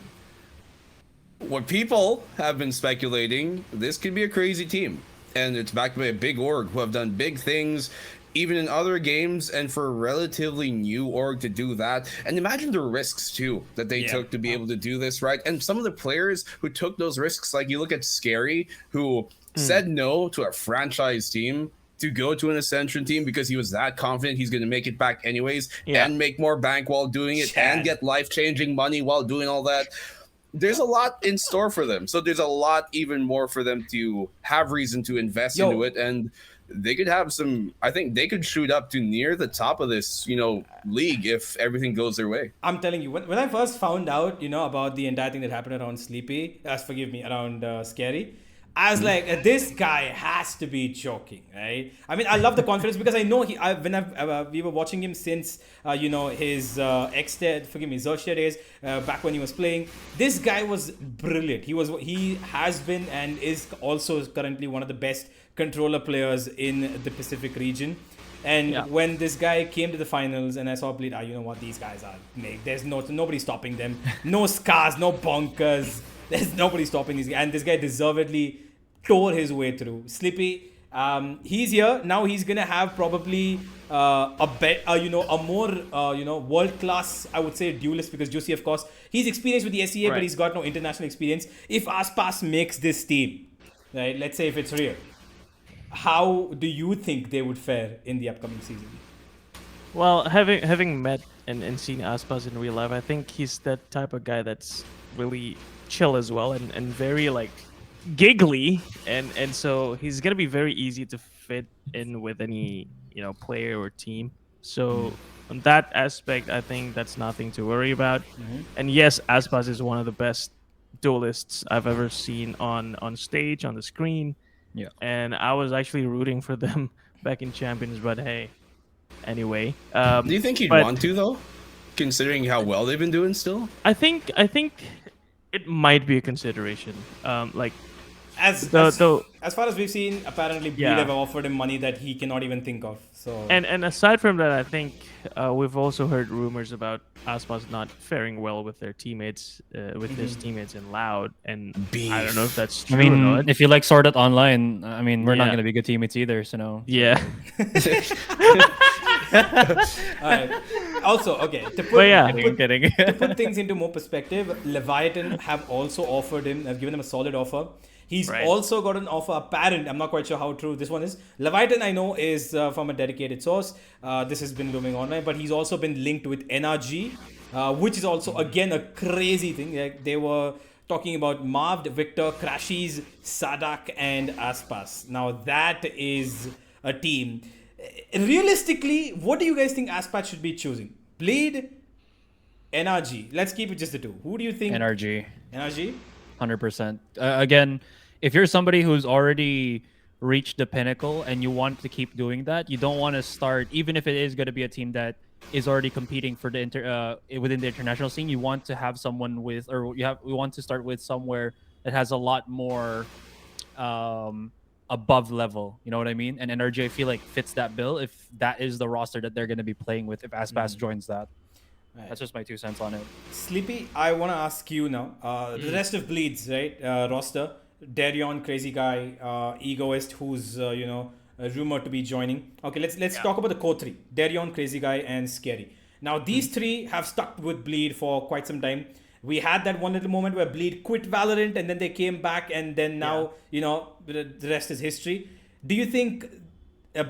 S2: what people have been speculating, this could be a crazy team. And it's backed by a big org who have done big things, even in other games, and for a relatively new org to do that. And imagine the risks, too, that they took to be able to do this, right? And some of the players who took those risks, like you look at Scary, who said no to a franchise team to go to an Ascension team because he was that confident he's going to make it back anyways and make more bank while doing it and get life-changing money while doing all that. There's a lot in store for them. So there's a lot even more for them to have reason to invest into it. And they could have I think they could shoot up to near the top of this, league if everything goes their way.
S4: I'm telling you, when I first found out, about the entire thing that happened around around Scary, I was like, this guy has to be joking, right? I mean, I love the confidence because I know we were watching him since, his Xerxia days, back when he was playing. This guy was brilliant. He has been and is also currently one of the best controller players in the Pacific region. And when this guy came to the finals and I saw Bleed, you know what, these guys are there's nobody stopping them. No scars, no bonkers. There's nobody stopping these guys. And this guy deservedly tore his way through. Slippy, he's here. Now he's going to have probably a more, world-class, I would say, duelist, because Juicy, of course, he's experienced with the SEA, but he's got no international experience. If Aspas makes this team, right, let's say if it's real, how do you think they would fare in the upcoming season?
S1: Well, having met and seen Aspas in real life, I think he's that type of guy that's really chill as well and very, like, giggly, and so he's gonna be very easy to fit in with any player or team. So on that aspect, I think that's nothing to worry about. And yes, Aspas is one of the best duelists I've ever seen on stage, on the screen.
S3: Yeah.
S1: And I was actually rooting for them back in Champions, but hey, anyway.
S2: Do you think he'd want to, though, considering how well they've been doing still?
S1: I think it might be a consideration.
S4: As far as we've seen, apparently Bleed have offered him money that he cannot even think of. So
S1: and aside from that, I think we've also heard rumors about Aspas not faring well with their teammates, with his teammates in Loud, and I don't know if that's true.
S3: I mean,
S1: or not.
S3: if you like Sword Art Online, I mean, we're not going to be good teammates either. So no.
S1: Yeah.
S4: Alright. Also, okay, to put things into more perspective, Leviathan have also offered him, have given him a solid offer. He's also got an offer apparent. I'm not quite sure how true this one is. Leviathan, I know, is from a dedicated source. This has been looming online, but he's also been linked with NRG, which is also, again, a crazy thing. Like, they were talking about Marved, Victor, Crashies, Sadak, and Aspas. Now, that is a team. Realistically, what do you guys think Aspat should be choosing? Bleed, NRG. Let's keep it just the two. Who do you think?
S3: NRG.
S4: NRG?
S3: 100%. Again, if you're somebody who's already reached the pinnacle and you want to keep doing that, you don't want to start, even if it is going to be a team that is already competing for the within the international scene. You want to have someone with, or we want to start with somewhere that has a lot more above level. You know what I mean? And NRG, I feel like, fits that bill if that is the roster that they're going to be playing with. If Aspas joins that. Right. That's just my 2 cents on it.
S4: Sleepy, I want to ask you now. The rest of Bleeds, right? Roster, Darion, crazy guy, Egoist, who's rumored to be joining. Okay, let's talk about the core three: Darion, crazy guy, and Scary. Now these three have stuck with Bleed for quite some time. We had that one little moment where Bleed quit Valorant, and then they came back, and then now the rest is history. Do you think?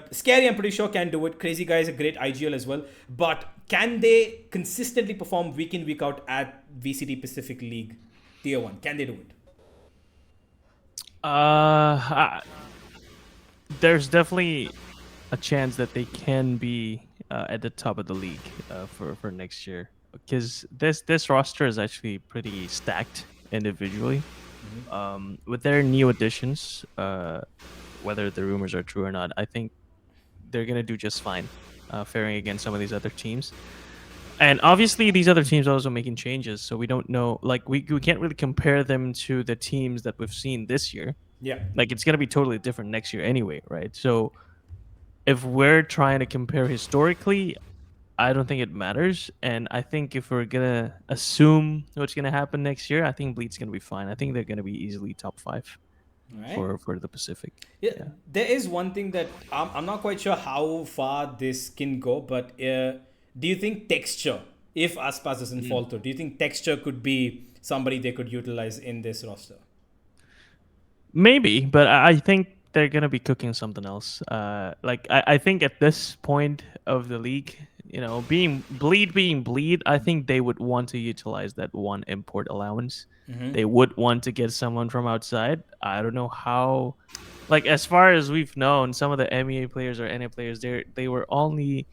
S4: Scary, I'm pretty sure, can do it. Crazy guy is a great IGL as well. But can they consistently perform week in, week out at VCT Pacific League Tier 1? Can they do it?
S1: There's definitely a chance that they can be at the top of the league for next year. Because this roster is actually pretty stacked individually. With their new additions, whether the rumors are true or not, I think they're going to do just fine faring against some of these other teams. And obviously, these other teams are also making changes, so we don't know. Like, we can't really compare them to the teams that we've seen this year.
S4: Yeah.
S1: Like, it's going to be totally different next year anyway, right? So if we're trying to compare historically, I don't think it matters. And I think if we're going to assume what's going to happen next year, I think Bleed's going to be fine. I think they're going to be easily top 5 for the Pacific.
S4: Yeah. There is one thing that I'm not quite sure how far this can go, but do you think Texture, if Aspas doesn't fall through, do you think Texture could be somebody they could utilize in this roster?
S1: Maybe, but I think they're going to be cooking something else. I think at this point of the league, being Bleed, I think they would want to utilize that one import allowance. They would want to get someone from outside. I don't know how. Like, as far as we've known, some of the MEA players or NA players, they were only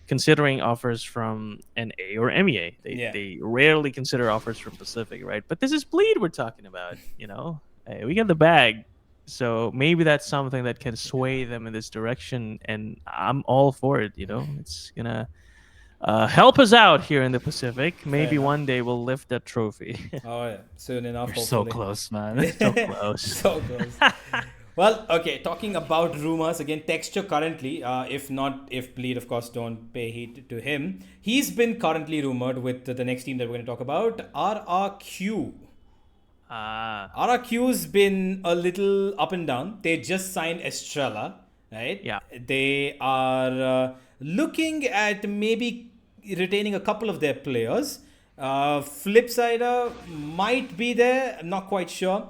S1: considering offers from NA or MEA. They rarely consider offers from Pacific, right? But this is Bleed we're talking about. Hey, we got the bag. So maybe that's something that can sway them in this direction, and I'm all for it. It's gonna help us out here in the Pacific. Maybe one day we'll lift that trophy.
S4: Oh yeah, soon enough.
S3: You're so close, man.
S1: So close.
S4: So close. Well, okay. Talking about rumors again, Texture currently, if Bleed, of course, don't pay heed to him, he's been currently rumored with the next team that we're going to talk about, RRQ. RRQ's been a little up and down. They just signed Estrella, right?
S1: Yeah.
S4: They are looking at maybe retaining a couple of their players. Flipsider might be there. I'm not quite sure.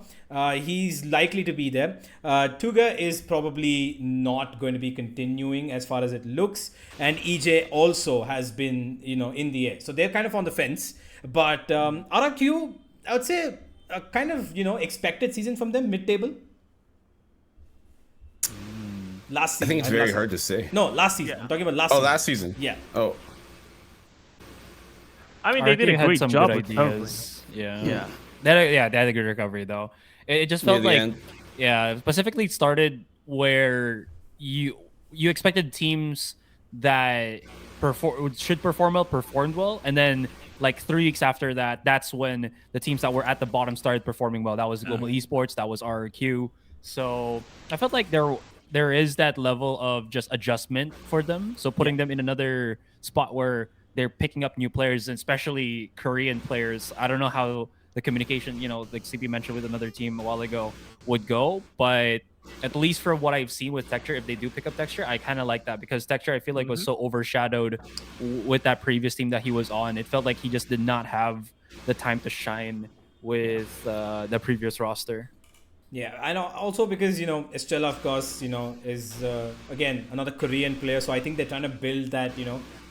S4: He's likely to be there. Tuga is probably not going to be continuing as far as it looks. And EJ also has been, in the air. So they're kind of on the fence. But RRQ, I would say, a kind of, expected season from them, mid-table. Last season.
S2: I think it's very hard to say.
S4: No, last season. I'm talking about last season.
S2: Oh, last season?
S4: Yeah.
S2: Oh.
S1: I mean, they did a great job with
S3: ideas.
S1: Yeah.
S3: They had a good recovery, though. It just felt like, specifically started where you expected teams that should perform well, performed well, and then like 3 weeks after that, that's when the teams that were at the bottom started performing well. That was Global Esports, that was RRQ. So I felt like there is that level of just adjustment for them. So putting them in another spot where they're picking up new players, and especially Korean players. I don't know how the communication, like CP mentioned with another team a while ago, would go. But at least from what I've seen with Texture, if they do pick up Texture, I kind of like that, because Texture, I feel like, was so overshadowed with that previous team that he was on. It felt like he just did not have the time to shine with the previous roster.
S4: Yeah, I know. Also because, Estrella, of course, is, again, another Korean player. So I think they're trying to build that,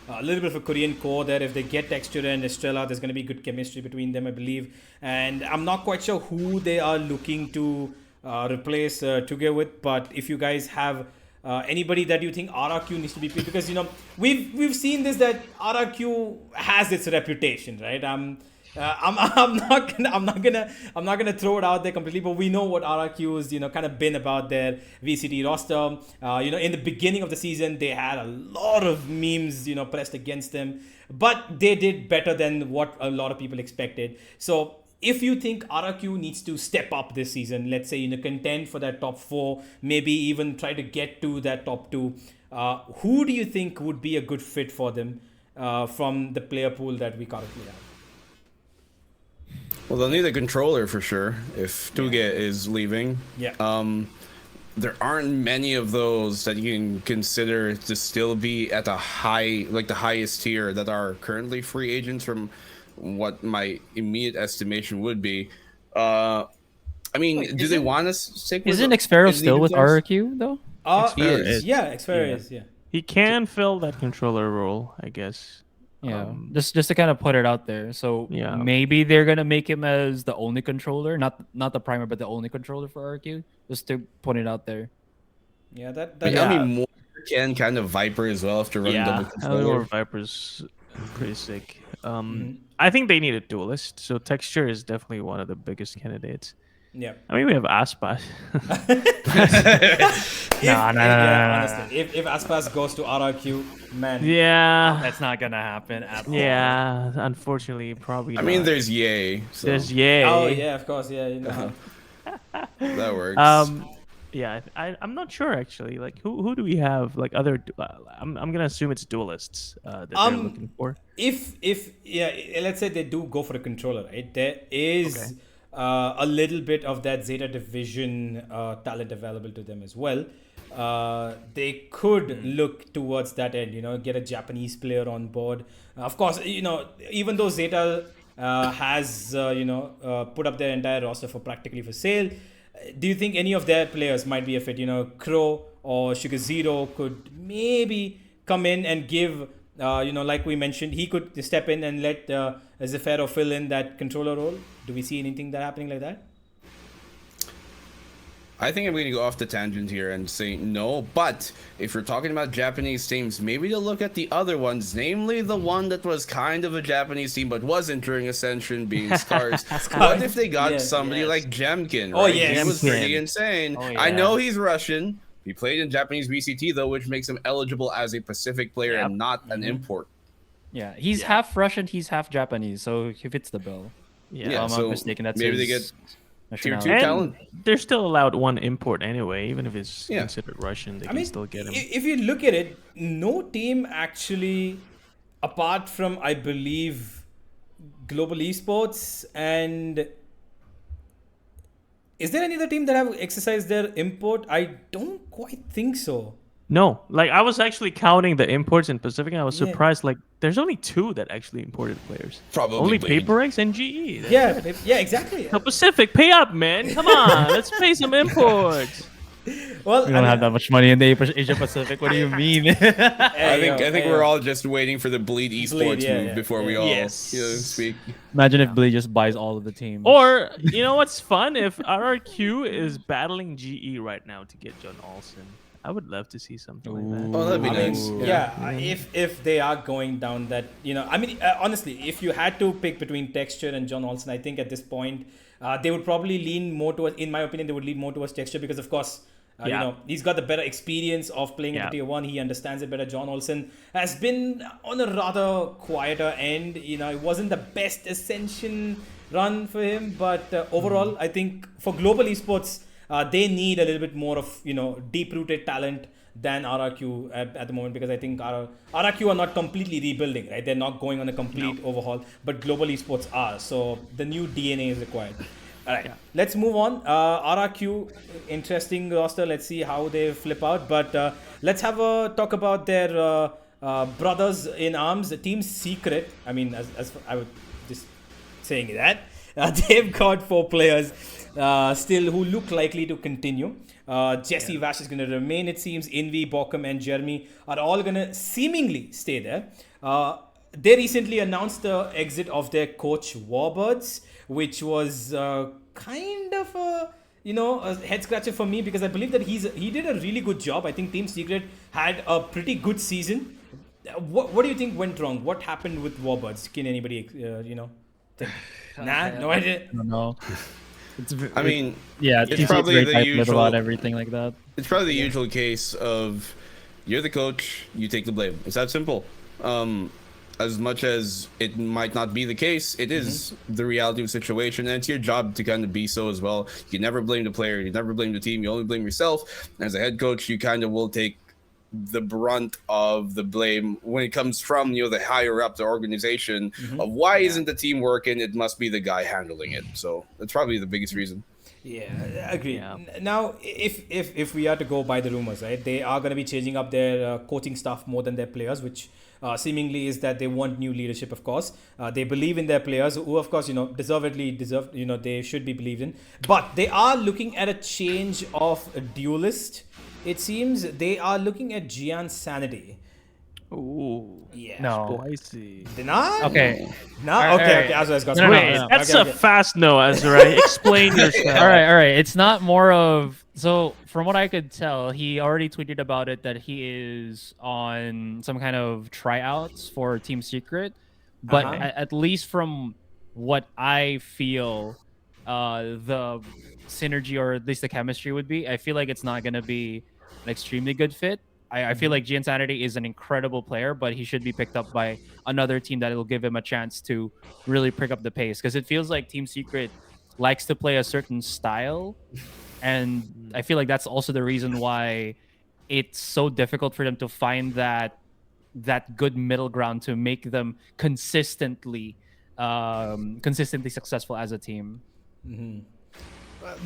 S4: a little bit of a Korean core there. If they get Texture and Estrella, there's going to be good chemistry between them, I believe. And I'm not quite sure who they are looking to replace Tuge with. But if you guys have Anybody that you think RRQ needs to be picked? Because we've seen this, that RRQ has its reputation, right? I'm not gonna throw it out there completely, but we know what RRQ is kind of been about their VCT roster. In the beginning of the season, they had a lot of memes pressed against them, but they did better than what a lot of people expected. So if you think RRQ needs to step up this season, let's say contend for that top 4, maybe even try to get to that top 2, who do you think would be a good fit for them from the player pool that we currently have?
S2: Well, they'll need a controller for sure if Tuge is leaving.
S4: Yeah.
S2: There aren't many of those that you can consider to still be at a high, like the highest tier, that are currently free agents from what my immediate estimation would be. I mean, do they want to stick with...
S3: Isn't Xfero still with RRQ though?
S4: Xfero is.
S1: He can fill that controller role, I guess.
S3: Yeah, just to kind of put it out there. So maybe they're gonna make him as the only controller, not the primer, but the only controller for RQ. Just to put it out there.
S4: Yeah, that
S2: I mean, more can kind of Viper as well after running double controller.
S1: Viper's pretty sick. I think they need a duelist, so Texture is definitely one of the biggest candidates.
S4: Yeah.
S1: I mean, we have Aspas.
S4: Honestly, if Aspas goes to RRQ, man.
S1: Yeah.
S3: That's not gonna happen at all.
S1: Yeah, unfortunately, probably.
S2: I mean, there's Yay. So.
S1: There's Yay.
S4: Oh yeah, of course, yeah.
S2: That works.
S1: Yeah, I'm not sure actually. Like, who do we have? Like other, I'm gonna assume it's duelists that they're looking for.
S4: If let's say they do go for a controller, right? There is a little bit of that Zeta Division talent available to them as well. They could look towards that end, get a Japanese player on board. Of course, even though Zeta has put up their entire roster practically for sale, do you think any of their players might be a fit? Crow or Sugar Zero could maybe come in and give, like we mentioned, he could step in and let Zefero fill in that controller role. Do we see anything that happening like that?
S2: I think I'm going to go off the tangent here and say no, but if you're talking about Japanese teams, maybe to look at the other ones, namely the one that was kind of a Japanese team but wasn't during Ascension, being Scars. What if they got somebody like Jemkin? Right?
S4: Oh, yeah.
S2: He was pretty insane.
S3: Oh, yeah.
S2: I know he's Russian. He played in Japanese VCT, though, which makes him eligible as a Pacific player and not an import.
S3: Yeah, he's half Russian, he's half Japanese, so he fits the bill.
S1: Yeah,
S3: I'm
S2: so
S3: not mistaken. That's
S2: maybe
S3: his
S2: they get tier 2
S3: nationality.
S2: talent.
S1: They're still allowed one import anyway, even if it's considered Russian. They can still get him.
S4: If you look at it, no team actually, apart from I believe Global Esports, and is there any other team that have exercised their import? I don't quite think so.
S1: No, like I was actually counting the imports in Pacific, and I was surprised. Like, there's only 2 that actually imported players.
S2: Probably
S1: only
S2: Blade.
S1: PaperX and GE.
S4: Yeah, exactly.
S1: So Pacific, pay up, man! Come on, let's pay some imports.
S4: Well,
S3: We don't have that much money in the Asia Pacific. What do you mean?
S2: I think we're all just waiting for the Bleed Esports move before we all speak.
S3: Imagine if Bleed just buys all of the teams.
S1: Or, you know what's fun? If RRQ is battling GE right now to get John Olsen, I would love to see something like that.
S2: Oh, that'd be nice.
S4: If they are going down that, honestly, if you had to pick between Texture and John Olsen, I think at this point, they would probably lean more towards, in my opinion, they would lean more towards Texture because, of course, he's got the better experience of playing in the tier 1. He understands it better. John Olsen has been on a rather quieter end. It wasn't the best Ascension run for him, but overall, I think for global esports, they need a little bit more of deep-rooted talent than RRQ at the moment, because I think RRQ are not completely rebuilding, right? They're not going on a complete overhaul, but global esports are. So the new DNA is required. All right, let's move on. RRQ, interesting roster. Let's see how they flip out. But let's have a talk about their brothers in arms, Team Secret. I mean, as I would just saying that they've got 4 players still who look likely to continue. Jesse Vash is going to remain, it seems. Invi, Bochum, and Jeremy are all going to seemingly stay there. They recently announced the exit of their coach Warbirds, which was kind of a a head scratcher for me because I believe that he did a really good job. I think Team Secret had a pretty good season. What do you think went wrong? What happened with Warbirds? Can anybody think? Nah, no idea.
S3: I don't know.
S2: I mean,
S3: yeah,
S2: it's probably
S3: very
S2: the
S3: tight-lipped
S2: usual
S3: about everything like that.
S2: It's probably the usual case of you're the coach, you take the blame. It's that simple. As much as it might not be the case, it is the reality of the situation, and it's your job to kind of be so as well. You never blame the player, you never blame the team, you only blame yourself. As a head coach, you kind of will take the brunt of the blame when it comes from the higher up the organization of why isn't the team working. It must be the guy handling it. So that's probably the biggest reason.
S4: Yeah, I agree. Now, if we are to go by the rumors, right, they are going to be changing up their coaching staff more than their players, which seemingly is that they want new leadership. Of course, they believe in their players, who, of course, deservedly deserve. They should be believed in. But they are looking at a change of a duelist. It seems they are looking at Gian's sanity.
S1: Ooh.
S4: Yeah.
S3: No.
S1: Spicy.
S4: Not?
S3: Okay.
S4: No. Okay. Azurai's got
S3: No,
S1: Wait,
S3: no.
S1: that's a fast no, Asurai. Explain yourself.
S3: All right. It's not more of so. From what I could tell, he already tweeted about it that he is on some kind of tryouts for Team Secret. But at least from what I feel, the synergy or at least the chemistry would be, I feel like it's not going to be an extremely good fit. I feel like Giansanity is an incredible player, but he should be picked up by another team that will give him a chance to really pick up the pace. Because it feels like Team Secret likes to play a certain style. And I feel like that's also the reason why it's so difficult for them to find that good middle ground to make them consistently successful as a team.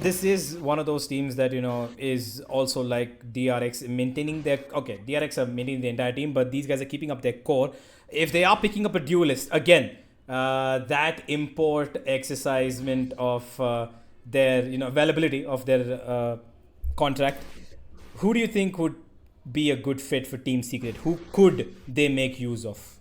S4: This is one of those teams that is also like DRX maintaining their DRX are maintaining the entire team, but these guys are keeping up their core. If they are picking up a duelist again, that import exercisement of their availability of their contract, who do you think would be a good fit for Team Secret? Who could they make use of?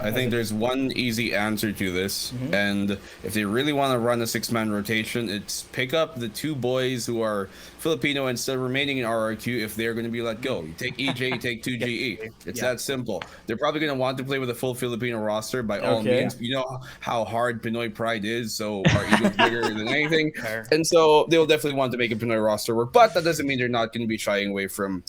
S2: I think there's one easy answer to this, and if they really want to run a 6-man rotation, it's pick up the 2 boys who are Filipino and still remaining in RRQ if they're going to be let go. You take EJ, you take 2GE. It's that simple. They're probably going to want to play with a full Filipino roster by all means. You know how hard Pinoy pride is, so our ego's bigger than anything. And so they'll definitely want to make a Pinoy roster work, but that doesn't mean they're not going to be shying away from,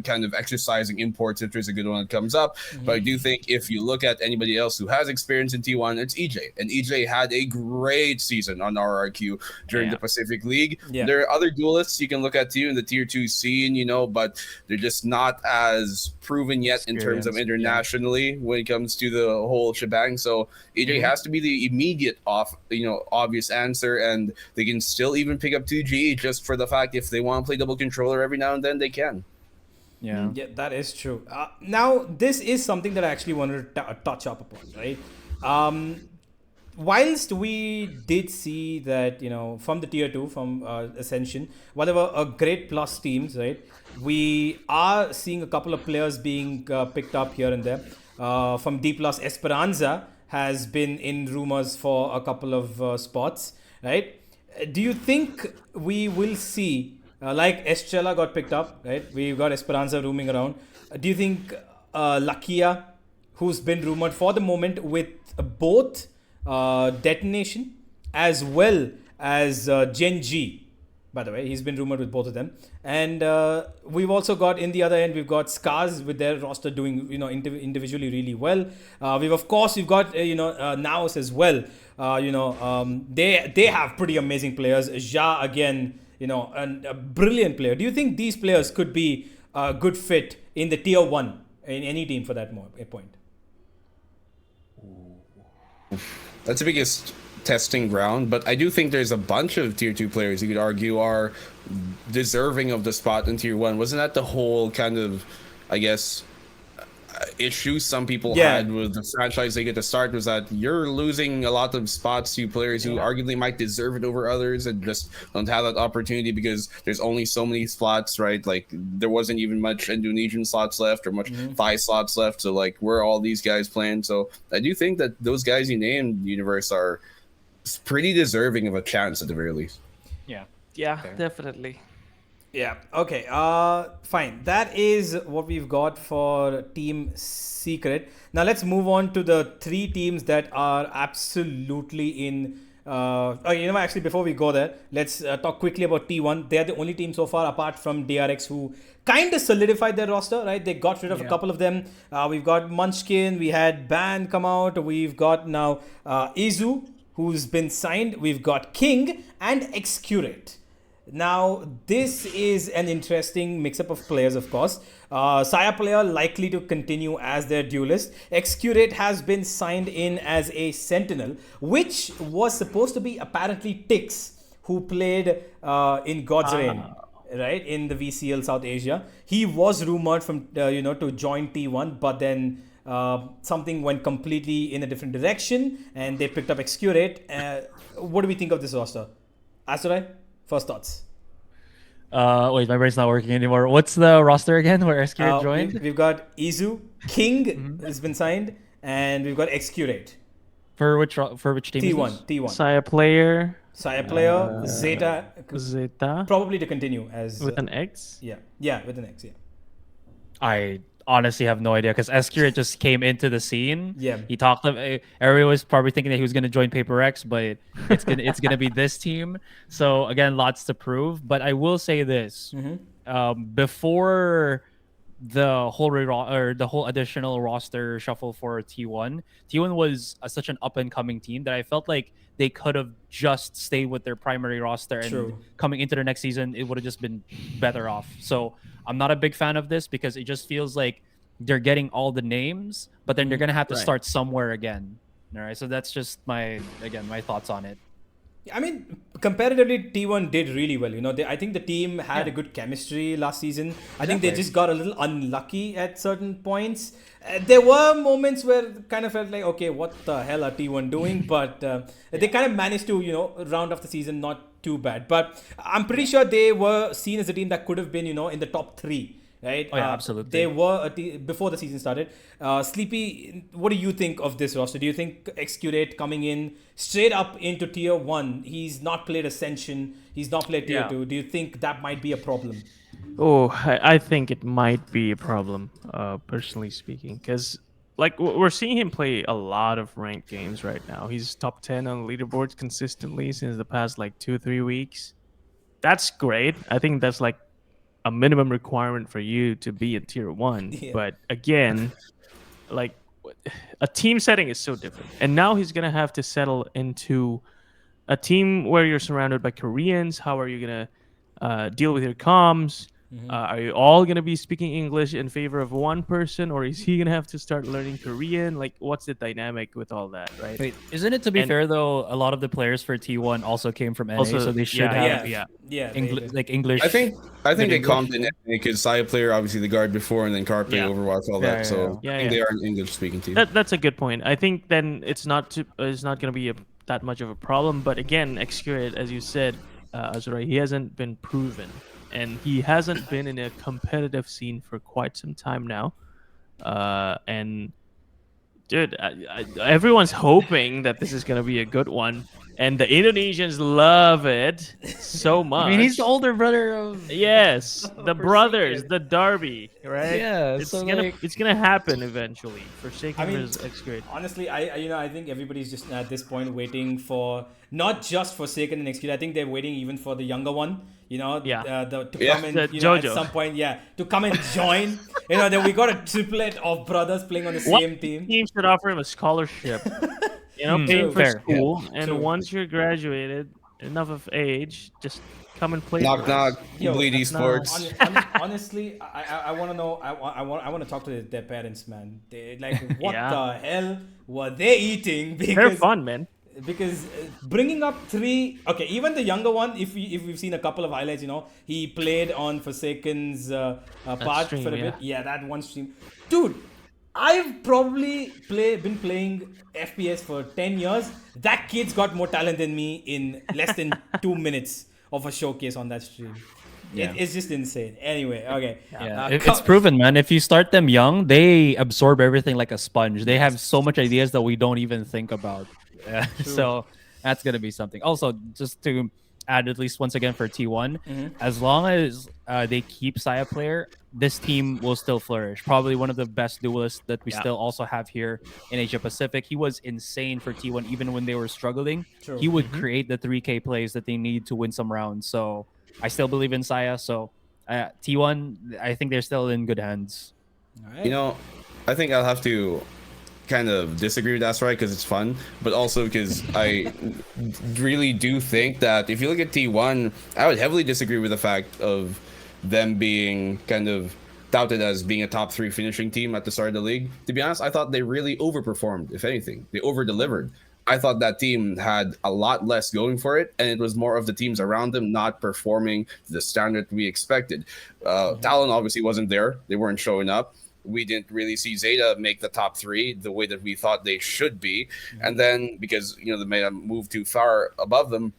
S2: kind of exercising imports if there's a good one that comes up. But I do think if you look at anybody else who has experience in T1, it's EJ. And EJ had a great season on RRQ during the Pacific League. There are other duelists you can look at too in the tier 2 scene, but they're just not as proven yet in terms of internationally when it comes to the whole shebang. So EJ has to be the immediate obvious answer, and they can still even pick up 2G just for the fact if they want to play double controller every now and then they can.
S4: Yeah, that is true. Now, this is something that I actually wanted to touch up upon, right? Whilst we did see that, from the tier 2, from Ascension, whatever, a great plus teams, right? We are seeing a couple of players being picked up here and there. From D+, Esperanza has been in rumors for a couple of spots, right? Do you think we will see... like Estrella got picked up, right? We've got Esperanza roaming around. Do you think Lakia, who's been rumored for the moment with both Detonation as well as Gen G, by the way, he's been rumored with both of them. And we've also got, in the other end, we've got Scars with their roster doing, individually really well. We've got, Naos as well. They have pretty amazing players. Ja, again, and a brilliant player. Do you think these players could be a good fit in the tier 1 in any team for that point?
S2: That's the biggest testing ground, but I do think there's a bunch of tier 2 players you could argue are deserving of the spot in tier 1. Wasn't that the whole kind of, I guess, issue some people had with the franchise league at the start, was that you're losing a lot of spots to players who arguably might deserve it over others and just don't have that opportunity because there's only so many slots, right? Like there wasn't even much Indonesian slots left or much Thai slots left, so like where are all these guys playing? So I do think that those guys you named, Universe, are pretty deserving of a chance at the very least.
S1: Yeah, definitely.
S4: Yeah. Okay. Fine. That is what we've got for Team Secret. Now let's move on to the three teams that are absolutely in. Actually, before we go there, let's talk quickly about T1. They're the only team so far, apart from DRX, who kind of solidified their roster. Right? They got rid of a couple of them. We've got Munchkin. We had Ban come out. We've got now Izu, who's been signed. We've got King and Excurate. Now, this is an interesting mix-up of players, of course. Saya player likely to continue as their duelist. Excurate has been signed in as a sentinel, which was supposed to be apparently Tix, who played in God's Reign, right, in the VCL South Asia. He was rumored from to join T1, but then something went completely in a different direction, and they picked up Excurate. What do we think of this roster, Asurai? First thoughts.
S3: Wait, my brain's not working anymore. What's the roster again where Excurate joined?
S4: We've got Izu, King has been signed, and we've got Excurate.
S3: For which team?
S4: T1.
S1: Saya player,
S4: Zeta, probably to continue as
S1: with an X.
S4: Yeah, with an X. Yeah.
S3: I honestly have no idea because Excurate just came into the scene.
S4: Yeah.
S3: He talked. Everyone was probably thinking that he was going to join Paper X, but it's gonna be this team. So again, lots to prove. But I will say this: before the whole additional roster shuffle for T1 was such an up and coming team that I felt like they could have just stayed with their primary roster, and coming into the next season, it would have just been better off. So I'm not a big fan of this because it just feels like they're getting all the names, but then they're gonna have to start somewhere again. All right, so that's just my thoughts on it.
S4: I mean, comparatively, T1 did really well. I think the team had a good chemistry last season. I think they just got a little unlucky at certain points. There were moments where it kind of felt like, okay, what the hell are T1 doing? But they kind of managed to, round off the season not too bad. But I'm pretty sure they were seen as a team that could have been, in the top three. Right?
S3: Oh, yeah, absolutely.
S4: They were before the season started. Sleepy, what do you think of this roster? Do you think Excurate coming in straight up into Tier 1, he's not played Ascension, he's not played Tier 2. Do you think that might be a problem?
S1: Oh, I think it might be a problem, personally speaking, because we're seeing him play a lot of ranked games right now. He's top 10 on leaderboards consistently since the past 2-3 weeks. That's great. I think that's a minimum requirement for you to be a Tier 1. Yeah. But again, a team setting is so different. And now he's going to have to settle into a team where you're surrounded by Koreans. How are you going to deal with your comms? Are you all going to be speaking English in favor of one person, or is he going to have to start learning Korean? What's the dynamic with all that, right?
S3: Wait, isn't it, to be fair, though, a lot of the players for T1 also came from NA, so they should have English.
S2: I think they calmed in because Saya player, obviously the guard before, and then Carpe, Overwatch, all that. So I think they are an English-speaking team.
S1: That's a good point. I think then it's not going to be that much of a problem. But again, Excurate, as you said, Asurai, he hasn't been proven. And he hasn't been in a competitive scene for quite some time now. And, dude, everyone's hoping that this is going to be a good one. And the Indonesians love it so much.
S3: I mean, he's the older brother of...
S1: Yes, the brothers, the derby, right?
S3: Yeah,
S1: it's gonna happen eventually. Forsaken versus Excurate.
S4: Honestly, I think everybody's just at this point waiting for not just Forsaken and Excurate. I think they're waiting even for the younger one. To come and at some point, to come and join. Then we got a triplet of brothers playing on the same team.
S1: Team should offer him a scholarship. Paying for school, and once you're graduated, enough of age, just come and play.
S2: Knock, bleed esports.
S4: Honestly, I want to know. I want to talk to their parents, man. They what the hell were they eating? Because
S1: they're fun, man.
S4: Because bringing up three, even the younger one, if we've seen a couple of highlights, he played on Forsaken's part
S1: stream,
S4: for a bit. Yeah, that one stream, dude. I've probably been playing FPS for 10 years. That kid's got more talent than me in less than 2 minutes of a showcase on that stream. It's just insane. Anyway, okay.
S3: It's proven, man. If you start them young, they absorb everything like a sponge. They have so much ideas that we don't even think about. So that's going to be something. Also, just to add at least once again for T1. As long as they keep Saya player, this team will still flourish. Probably one of the best duelists that we still also have here in Asia Pacific. He was insane for T1 even when they were struggling.
S4: True.
S3: He would create the 3K plays that they need to win some rounds. So I still believe in Saya. So T1, I think they're still in good hands.
S4: All right.
S2: You know, I think I'll have to kind of disagree with Asurai because it's fun, but also because I really do think that if you look at T1, I would heavily disagree with the fact of them being kind of touted as being a top 3 finishing team at the start of the league. To be honest, I thought they really overperformed. If anything, they over-delivered. I thought that team had a lot less going for it, and it was more of the teams around them not performing to the standard we expected. Talon obviously wasn't there. They weren't showing up. We didn't really see Zeta make the top 3 the way that we thought they should be. And then because, you know, they made a move too far above them,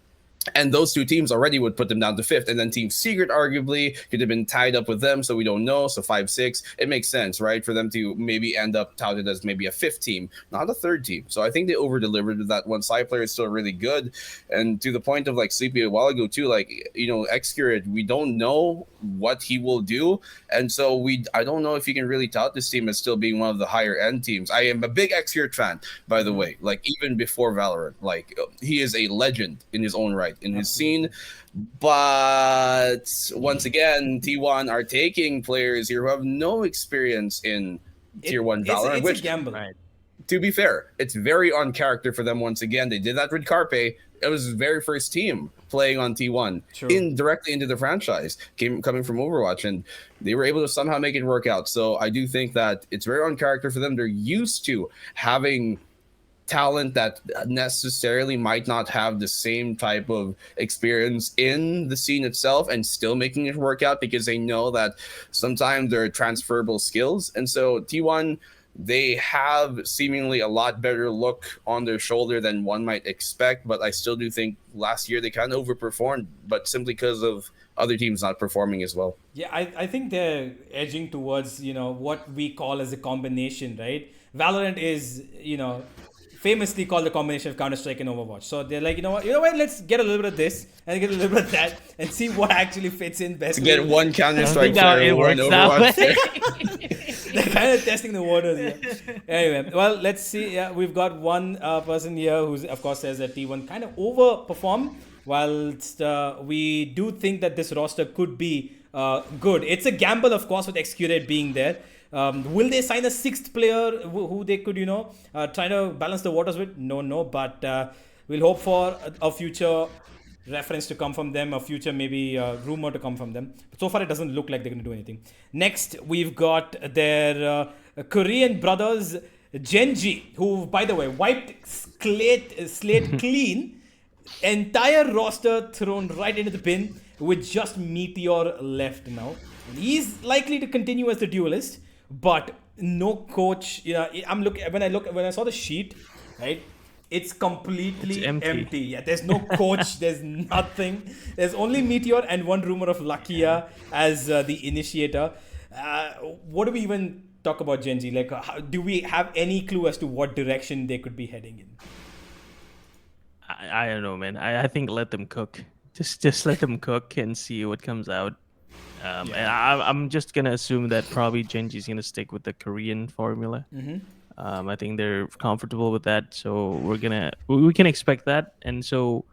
S2: and those 2 teams already would put them down to 5th. And then Team Secret arguably could have been tied up with them, so we don't know. So 5-6, it makes sense, right? For them to maybe end up touted as maybe a 5th team, not a 3rd team. So I think they over-delivered with that one. Side player is still really good. And to the point of like Sleepy a while ago too, like, you know, Xcurate, we don't know what he will do. And so I don't know if you can really tout this team as still being one of the higher end teams. I am a big Xcurate fan, by the way, like even before Valorant. Like, he is a legend in his own right, in his scene. But once again, T1 are taking players here who have no experience in tier 1 Valorant,
S4: it's
S2: which
S4: a gamble.
S1: Right.
S2: to be fair, it's very on character for them once again. They did that with Carpe. It was his very first team playing on T1 directly into the franchise, coming from Overwatch, and they were able to somehow make it work out. So I do think that it's very on character for them. They're used to having talent that necessarily might not have the same type of experience in the scene itself and still making it work out because they know that sometimes there are transferable skills. And so T1, they have seemingly a lot better look on their shoulder than one might expect, but I still do think last year they kind of overperformed, but simply because of other teams not performing as well.
S4: Yeah, I think they're edging towards, you know, what we call as a combination, right? Valorant is, you know, famously called the combination of Counter-Strike and Overwatch. So they're like, you know what, let's get a little bit of this and get a little bit of that and see what actually fits in best.
S2: To get one Counter-Strike player, one Overwatch player.
S4: They're kind of testing the waters here. Anyway, well, let's see. Yeah, we've got one person here who's, of course, says that T1 kind of overperformed, whilst we do think that this roster could be good. It's a gamble, of course, with Xcurate being there. Will they sign a 6th player who they could, you know, try to balance the waters with? No. But we'll hope for a future reference to come from them, a future maybe rumor to come from them. But so far, it doesn't look like they're going to do anything. Next, we've got their Korean brothers, Genji, who, by the way, wiped slate clean. Entire roster thrown right into the bin with just Meteor left now. He's likely to continue as the duelist, but no coach. You know, when I saw the sheet, right? It's completely empty. Yeah, there's no coach. There's nothing. There's only Meteor and one rumor of Lakia as the initiator. What do we even talk about Genji? Like, do we have any clue as to what direction they could be heading in?
S1: I don't know, man. I think let them cook. Just let them cook and see what comes out. And I'm just gonna assume that probably Genji's gonna stick with the Korean formula. I think they're comfortable with that, so we can expect that. And so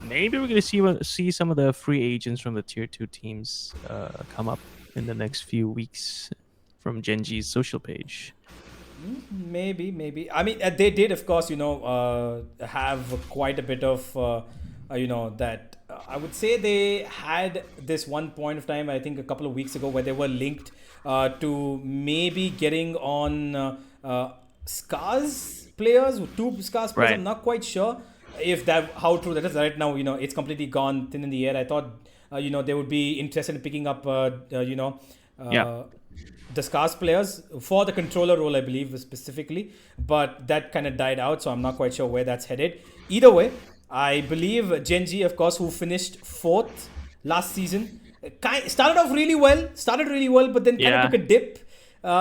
S1: maybe we're gonna see some of the free agents from the tier 2 teams come up in the next few weeks from Genji's social page.
S4: Maybe. I mean, they did, of course, you know, have quite a bit of, you know, that I would say they had this one point of time, I think a couple of weeks ago, where they were linked to maybe getting on Scars players, 2 Scars players. Right. I'm not quite sure if how true that is. Right now, you know, it's completely gone thin in the air. I thought, you know, they would be interested in picking up, you know, the Scars players for the controller role, I believe, specifically, but that kind of died out, so I'm not quite sure where that's headed. Either way, I believe Genji, of course, who finished 4th last season, started really well, but then kind of took a dip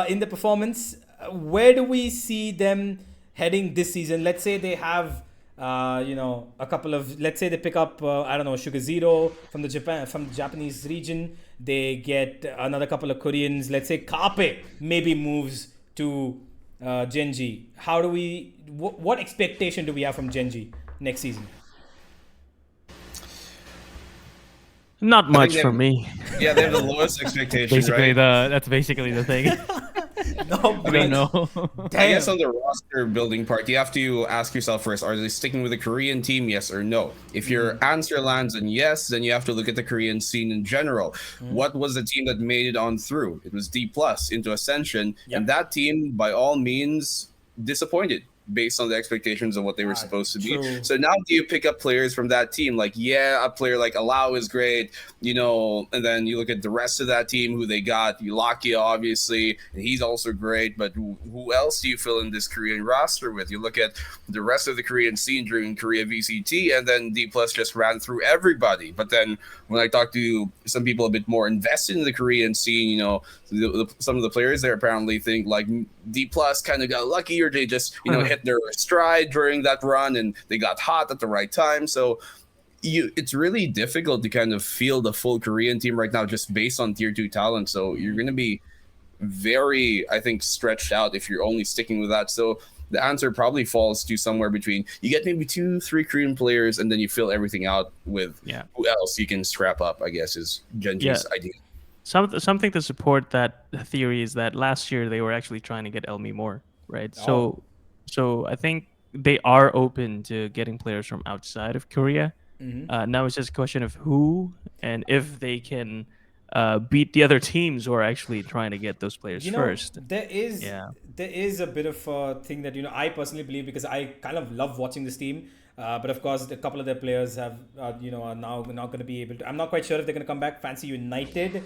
S4: in the performance. Where do we see them heading this season? Let's say they have a couple of, let's say they pick up, I don't know, Sugar Zero from the Japanese region. They get another couple of Koreans. Let's say Carpe maybe moves to Genji. How do we? What expectation do we have from Genji next season?
S1: Not much for me.
S2: Yeah, they have the lowest expectation,
S3: Basically,
S2: right?
S3: that's basically the thing.
S4: No,
S3: I don't know.
S2: I guess on the roster building part, you have to ask yourself first, are they sticking with the Korean team, yes or no? If your answer lands on yes, then you have to look at the Korean scene in general. What was the team that made it on through? It was D+ into Ascension, and that team, by all means, disappointed based on the expectations of what they were supposed to be.
S4: True.
S2: So now do you pick up players from that team? Like, yeah, a player like Alao is great, and then you look at the rest of that team who they got. Lakia, obviously, and he's also great, but who else do you fill in this Korean roster with? You look at the rest of the Korean scene during Korea VCT, and then D+ just ran through everybody. But then when I talk to some people a bit more invested in the Korean scene, some of the players there apparently think like D+ kind of got lucky, or they just, hit their stride during that run and they got hot at the right time. So it's really difficult to kind of feel the full Korean team right now just based on tier 2 talent. So you're going to be very, I think, stretched out if you're only sticking with that. So the answer probably falls to somewhere between, you get maybe 2-3 Korean players and then you fill everything out with who else you can scrap up, I guess, is Genji's idea.
S1: Something to support that theory is that last year they were actually trying to get Elmi more, right? So I think they are open to getting players from outside of Korea. Now it's just a question of who and if they can beat the other teams who are actually trying to get those players first.
S4: There is a bit of a thing that I personally believe, because I kind of love watching this team. But of course, a couple of their players are now not going to be able to. I'm not quite sure if they're going to come back. Fancy United.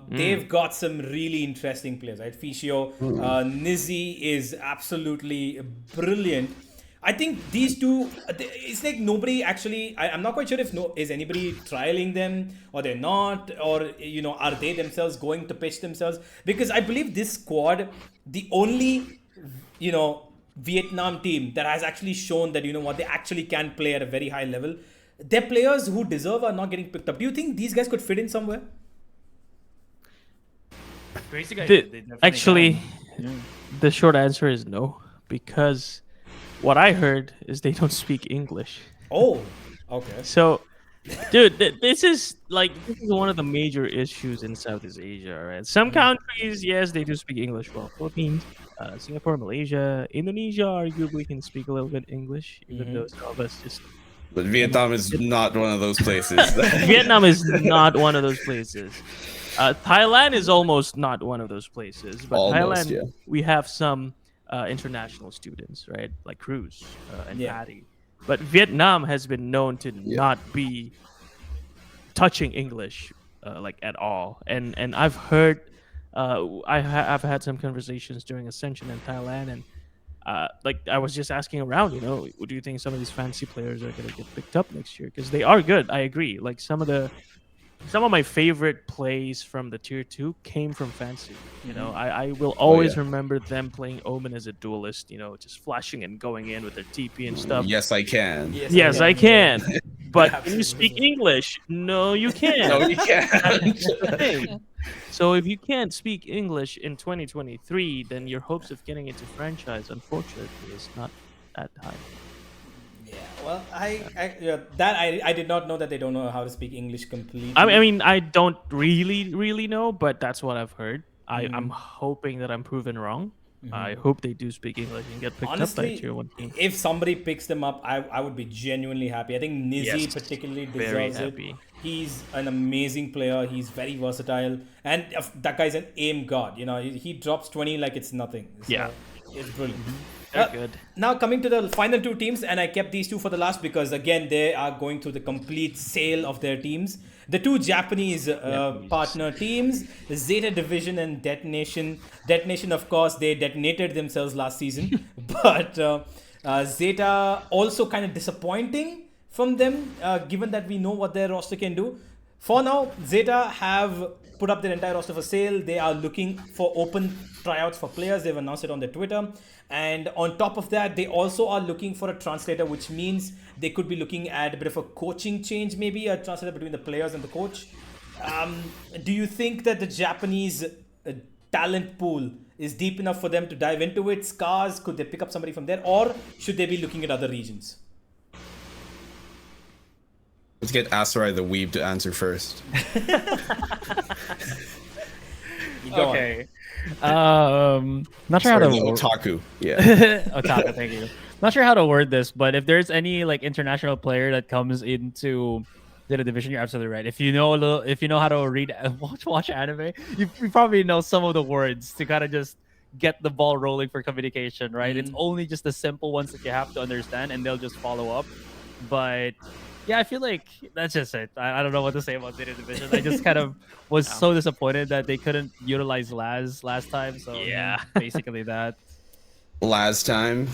S4: They've got some really interesting players, right? Ficio, Nizzy is absolutely brilliant. I think these two, it's like nobody actually, I'm not quite sure if is anybody trialing them or they're not, or, are they themselves going to pitch themselves? Because I believe this squad, the only, Vietnam team that has actually shown that, they actually can play at a very high level. Their players who deserve are not getting picked up. Do you think these guys could fit in somewhere?
S1: Actually, the short answer is no, because what I heard is they don't speak English.
S4: Oh, okay.
S1: So, dude, this is one of the major issues in Southeast Asia, right? Some countries, yes, they do speak English well. Philippines, Singapore, Malaysia, Indonesia arguably can speak a little bit English, even though some of us just...
S2: But Vietnam is not one of those places.
S1: Vietnam is not one of those places. Thailand is almost not one of those places. But Thailand, we have some international students, right? Like Cruz and Patty. But Vietnam has been known to not be touching English at all. And I've heard, I've had some conversations during Ascension in Thailand, and I was just asking around, do you think some of these fancy players are going to get picked up next year? Because they are good. I agree. Like some of my favorite plays from the tier 2 came from fancy. I will always remember them playing Omen as a duelist, just flashing and going in with their TP and stuff.
S2: Yes, I can.
S1: Yes, I can. But can you speak English? No, you can't.
S2: No, you can't.
S1: That's the thing. So if you can't speak English in 2023, then your hopes of getting into franchise, unfortunately, is not that high.
S4: Yeah, well, I did not know that they don't know how to speak English completely.
S1: I mean, I don't really know, but that's what I've heard. I'm hoping that I'm proven wrong. I hope they do speak English and get picked up by tier 1 team.
S4: If somebody picks them up, I would be genuinely happy. I think Nizzy particularly deserves it. He's an amazing player. He's very versatile, and that guy's an aim god. He drops 20 like it's nothing. So it's brilliant.
S1: They're good.
S4: Now coming to the final 2 teams, and I kept these 2 for the last because again they are going through the complete sale of their teams. The 2 Japanese partner teams, Zeta Division and Detonation. Detonation, of course, they detonated themselves last season, but Zeta also kind of disappointing from them, given that we know what their roster can do. For now, Zeta have put up their entire roster for sale. They are looking for open tryouts for players. They've announced it on their Twitter. And on top of that, they also are looking for a translator, which means they could be looking at a bit of a coaching change, maybe a translator between the players and the coach. Do you think that the Japanese talent pool is deep enough for them to dive into it? Scars, could they pick up somebody from there? Or should they be looking at other regions?
S2: Let's get Asurai the Weeb to answer first.
S3: Okay. Not sure how
S2: Sorry,
S3: to
S2: the
S3: word.
S2: otaku. Yeah.
S3: Otaku, thank you. Not sure how to word this, but if there's any like international player that comes into the division, you're absolutely right. If you know a little, if you know how to read, watch anime, you probably know some of the words to kind of just get the ball rolling for communication, right? It's only just the simple ones that you have to understand, and they'll just follow up. But yeah, I feel like that's just it. I don't know what to say about Zeta Division. I just kind of was so disappointed that they couldn't utilize Laz last time. So
S1: Yeah.
S3: basically that.
S2: Last time.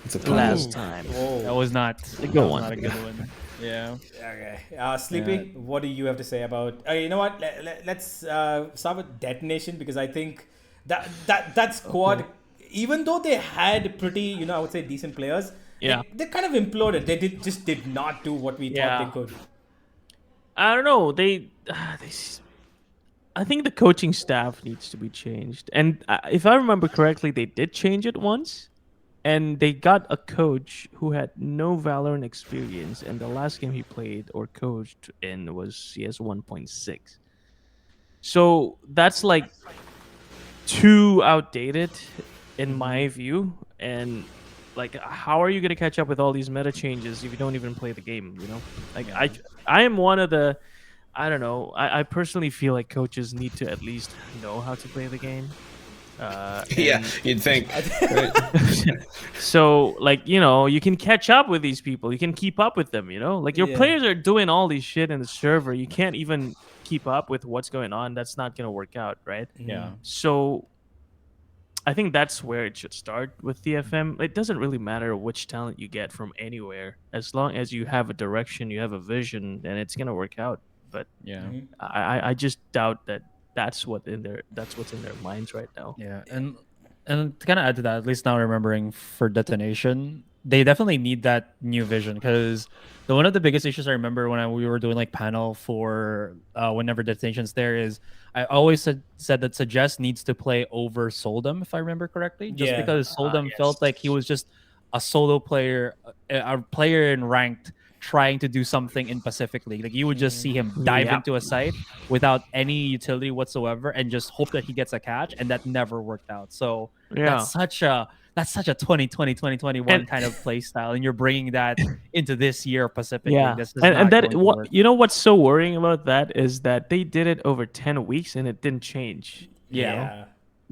S2: It's a
S1: Last time.
S3: That was not a
S1: good one.
S3: Not a good one. Yeah.
S4: Okay. Sleepy, what do you have to say about? You know what? Let's start with Detonation, because I think that squad, even though they had pretty, I would say decent players, they kind of imploded. They just did not do what we thought they could.
S1: I don't know. I think the coaching staff needs to be changed. And if I remember correctly, they did change it once. And they got a coach who had no Valorant experience, and the last game he played or coached in was CS 1.6. So that's like too outdated in my view. And like, how are you going to catch up with all these meta changes if you don't even play the game? Like I am one of the, I don't know. I personally feel like coaches need to at least know how to play the game.
S2: Yeah, you'd think.
S1: So, like, you can catch up with these people. You can keep up with them, Like, your players are doing all these shit in the server. You can't even keep up with what's going on. That's not going to work out, right?
S3: Yeah.
S1: So, I think that's where it should start with DFM. It doesn't really matter which talent you get from anywhere. As long as you have a direction, you have a vision, then it's going to work out. But
S3: Yeah.
S1: I just doubt that that's what's in their minds right now.
S3: Yeah, and to kind of add to that, at least now remembering for Detonation, they definitely need that new vision, because one of the biggest issues I remember when we were doing like panel for whenever Detonation's there is I always said that Suggest needs to play over Soldem, if I remember correctly, just because Soldem felt like he was just a solo player, a player in ranked, trying to do something in Pacific League. Like, you would just see him dive into a site without any utility whatsoever and just hope that he gets a catch, and that never worked out. So that's such a 2020 2021 kind of play style, and you're bringing that into this year of Pacific League. This is
S1: and that
S3: what
S1: what's so worrying about that is that they did it over 10 weeks and it didn't change.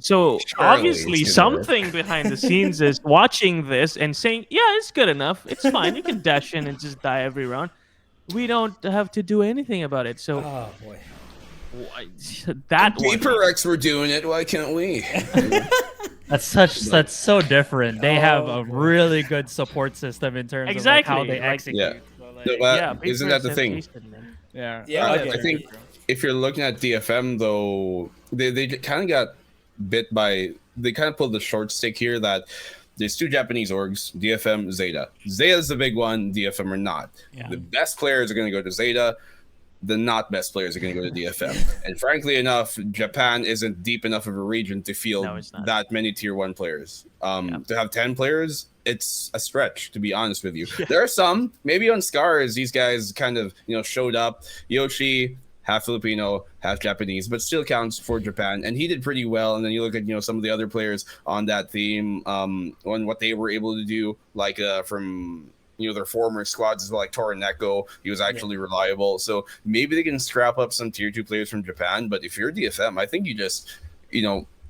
S1: So obviously something behind the scenes is watching this and saying, yeah, it's good enough. It's fine. You can dash in and just die every round. We don't have to do anything about it. So that
S2: PaperX were doing it. Why can't we?
S3: That's so different. They have a really good support system in terms of like how they execute.
S2: Isn't that the thing?
S3: I
S2: think if you're looking at DFM though, they kind of got bit by, they kind of pulled the short stick here that there's two Japanese orgs, DFM, Zeta. Zeta's the big one, DFM are not. The best players are going to go to Zeta. The not best players are going to go to DFM. And frankly enough, Japan isn't deep enough of a region to field that many tier 1 players. To have 10 players, it's a stretch, to be honest with you. There are some, maybe on Scars, these guys kind of, showed up. Yoshi, half Filipino, half Japanese, but still counts for Japan, and he did pretty well. And then you look at some of the other players on that team, on what they were able to do, like from their former squads as well, like Toroneko, he was actually reliable. So maybe they can scrap up some tier 2 players from Japan. But if you're DFM, I think you just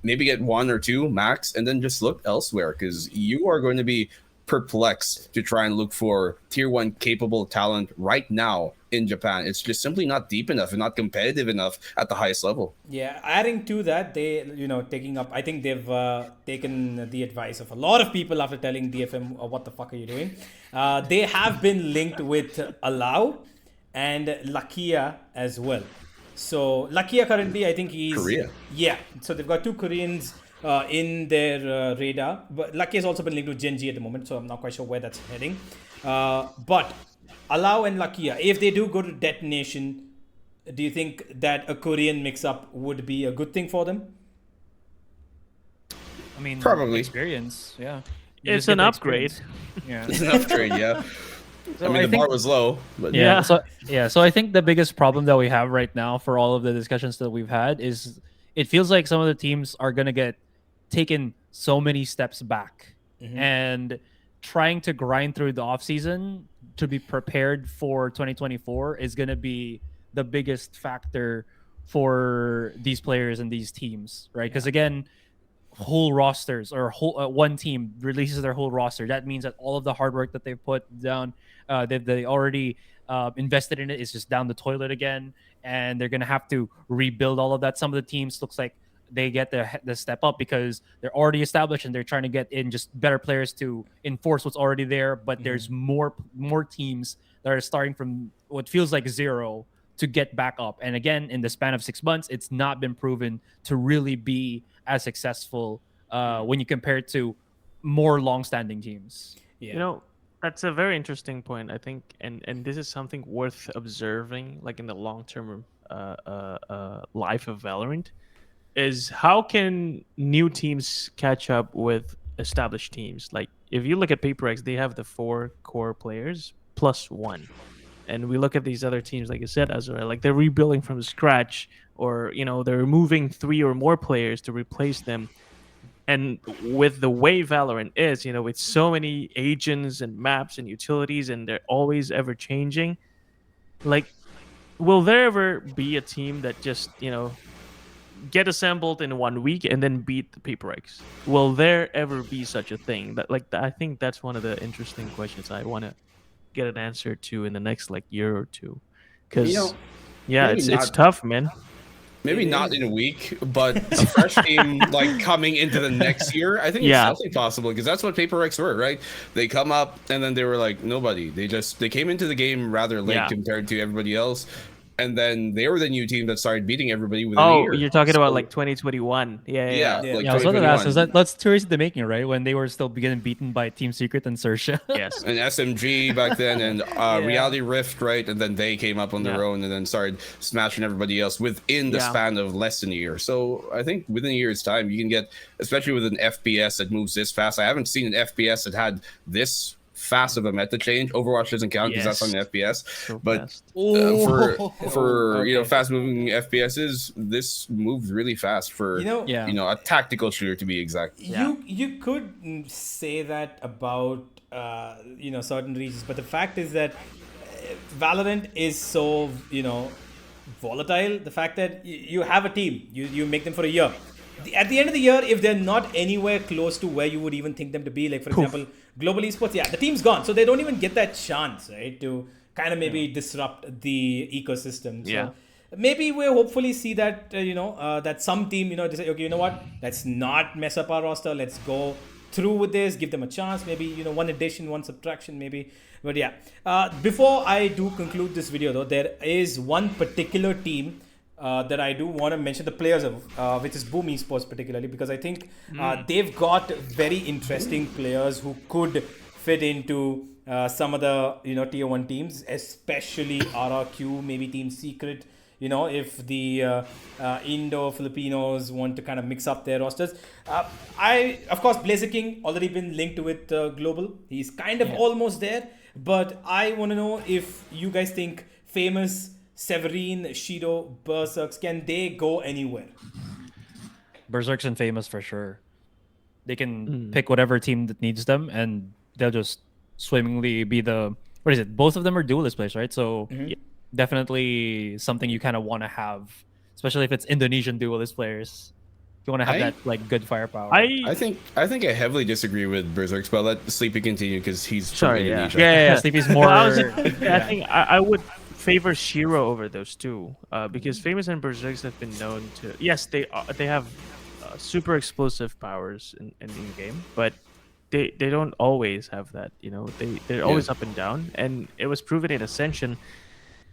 S2: maybe get 1 or 2 max, and then just look elsewhere, because you are going to be perplexed to try and look for tier 1 capable talent right now in Japan. It's just simply not deep enough and not competitive enough at the highest level.
S4: Yeah, adding to that, they taking up, I think they've taken the advice of a lot of people after telling DFM, what the fuck are you doing. They have been linked with Allow, and Lakia as well. So Lakia currently, I think he's
S2: Korea.
S4: Yeah. So they've got two Koreans in their radar, but Lakia has also been linked to Genji at the moment, so I'm not quite sure where that's heading. But Allow and Lakia, if they do go to Detonation, do you think that a Korean mix-up would be a good thing for them?
S3: I mean,
S2: Probably.
S3: experience. Yeah,
S1: It's an upgrade.
S3: Yeah.
S2: It's an upgrade, yeah.
S3: So
S2: I mean, the bar was low, but
S3: Yeah. So I think the biggest problem that we have right now for all of the discussions that we've had is it feels like some of the teams are gonna get taken so many steps back, and trying to grind through the off season to be prepared for 2024 is gonna be the biggest factor for these players and these teams, right? Because again, whole rosters or whole one team releases their whole roster. That means that all of the hard work that they've put down, they already invested in it, is just down the toilet again, and they're gonna have to rebuild all of that. Some of the teams looks like they get the step up because they're already established and they're trying to get in just better players to enforce what's already there. But there's more teams that are starting from what feels like zero to get back up. And again, in the span of 6 months, it's not been proven to really be as successful when you compare it to more long-standing teams.
S4: Yeah.
S1: You know, that's a very interesting point, I think, and this is something worth observing, like in the long-term life of Valorant, is how can new teams catch up with established teams? Like, if you look at PaperX, they have the 4 core players plus 1. And we look at these other teams, like you said, Asurai, like they're rebuilding from scratch, or they're removing 3 or more players to replace them. And with the way Valorant is, with so many agents and maps and utilities, and they're always ever changing, like, will there ever be a team that just get assembled in 1 week and then beat the PaperX? Will there ever be such a thing? I think that's one of the interesting questions I want to get an answer to in the next year or two, because it's tough, man.
S2: Maybe not in a week, but a fresh team coming into the next year, I think it's definitely possible, because that's what PaperX were, right? They come up and then they were like nobody. They came into the game rather late compared to everybody else. And then they were the new team that started beating everybody within a year.
S1: You're talking about 2021.
S2: Yeah.
S3: I was going to ask, that's 2 years in the making, right? When they were still getting beaten by Team Secret and Sersha.
S1: Yes.
S2: And SMG back then, and Reality Rift, right? And then they came up on their own and then started smashing everybody else within the span of less than a year. So I think within a year's time, you can get, especially with an FPS that moves this fast. I haven't seen an FPS that had this fast of a meta change. Overwatch doesn't count because that's on the FPS,
S1: So
S2: but
S1: fast.
S2: for fast moving FPSs, this moves really fast for a tactical shooter, to be exact.
S4: You could say that about certain regions, but the fact is that Valorant is so volatile. The fact that you have a team, you make them for a year. At the end of the year, if they're not anywhere close to where you would even think them to be, like for example, Global Esports, the team's gone. So they don't even get that chance, right, to kind of maybe disrupt the ecosystem. So maybe we'll hopefully see that, that some team, decide, okay, you know what, let's not mess up our roster. Let's go through with this, give them a chance. Maybe, one addition, one subtraction, maybe. But before I do conclude this video, though, there is one particular team that I do want to mention the players of, which is Boom Esports particularly, because I think they've got very interesting players who could fit into some of the tier 1 teams, especially RRQ, maybe Team Secret. If the Indo-Filipinos want to kind of mix up their rosters. Of course, Blazer King already been linked with Global. He's kind of almost there, but I want to know if you guys think Famous, Severine, Shido, Berserks, can they go anywhere?
S3: Berserks and Famous for sure. They can pick whatever team that needs them, and they'll just swimmingly be the... What is it? Both of them are duelist players, right? So definitely something you kind of want to have, especially if it's Indonesian duelist players. You want to have that good firepower.
S2: I think I heavily disagree with Berserks, but let Sleepy continue because he's from Indonesia.
S3: Yeah. Sleepy's more...
S1: I think I would favor Shiro over those two, because Famous and Berserks have been known to... Yes, they have super explosive powers in game, but they don't always have that. They're always up and down, and it was proven in Ascension.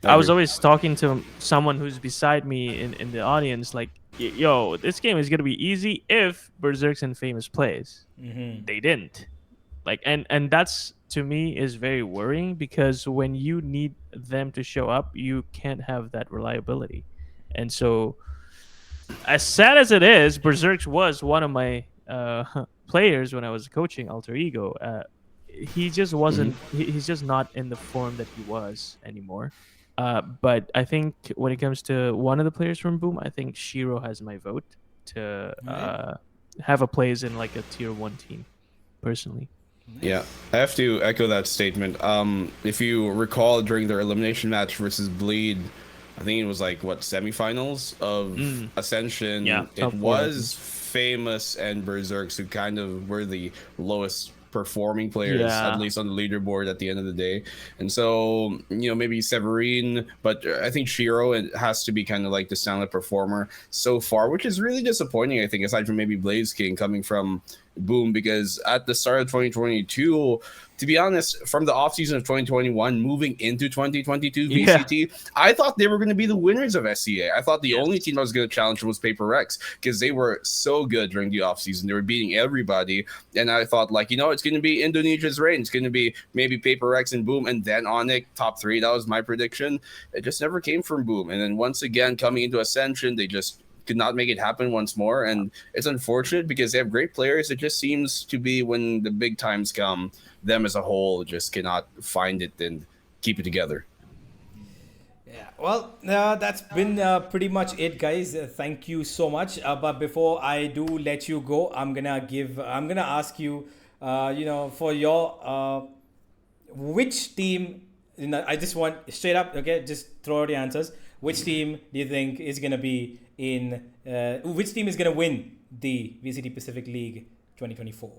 S1: I was always talking to someone who's beside me in the audience, like, yo, this game is gonna be easy if Berserks and Famous plays. They didn't. Like, and that's, to me, is very worrying, because when you need them to show up, you can't have that reliability. And so, as sad as it is, Berserks was one of my players when I was coaching Alter Ego. He just wasn't. He's just not in the form that he was anymore. But I think when it comes to one of the players from Boom, I think Shiro has my vote to have a place in like a tier 1 team, personally.
S2: Yeah, I have to echo that statement. If you recall, during their elimination match versus Bleed, I think it was like what, semifinals of Ascension.
S1: Yeah,
S2: it was Famous and Berserks who kind of were the lowest performing players, at least on the leaderboard at the end of the day. And so, maybe Severine, but I think Shiro, it has to be kind of like the standout performer so far, which is really disappointing, I think, aside from maybe Blaze King coming from Boom, because at the start of 2022, to be honest, from the offseason of 2021 moving into 2022 VCT, I thought they were going to be the winners of SCA. I thought the only team that was going to challenge was Paper Rex, because they were so good during the offseason. They were beating everybody, and I thought, like, it's going to be Indonesia's reign. It's going to be maybe Paper Rex and Boom, and then Onyx top 3. That was my prediction. It just never came from Boom. And then once again, coming into Ascension, they just could not make it happen once more. And it's unfortunate because they have great players. It just seems to be when the big times come, them as a whole just cannot find it and keep it together.
S4: Yeah, well, that's been pretty much it, guys. Thank you so much. But before I do let you go, I'm gonna ask you, for your which team. I just want straight up. Okay, just throw out the answers. Which team do you think is gonna be in? Which team is gonna win the VCT Pacific League 2024?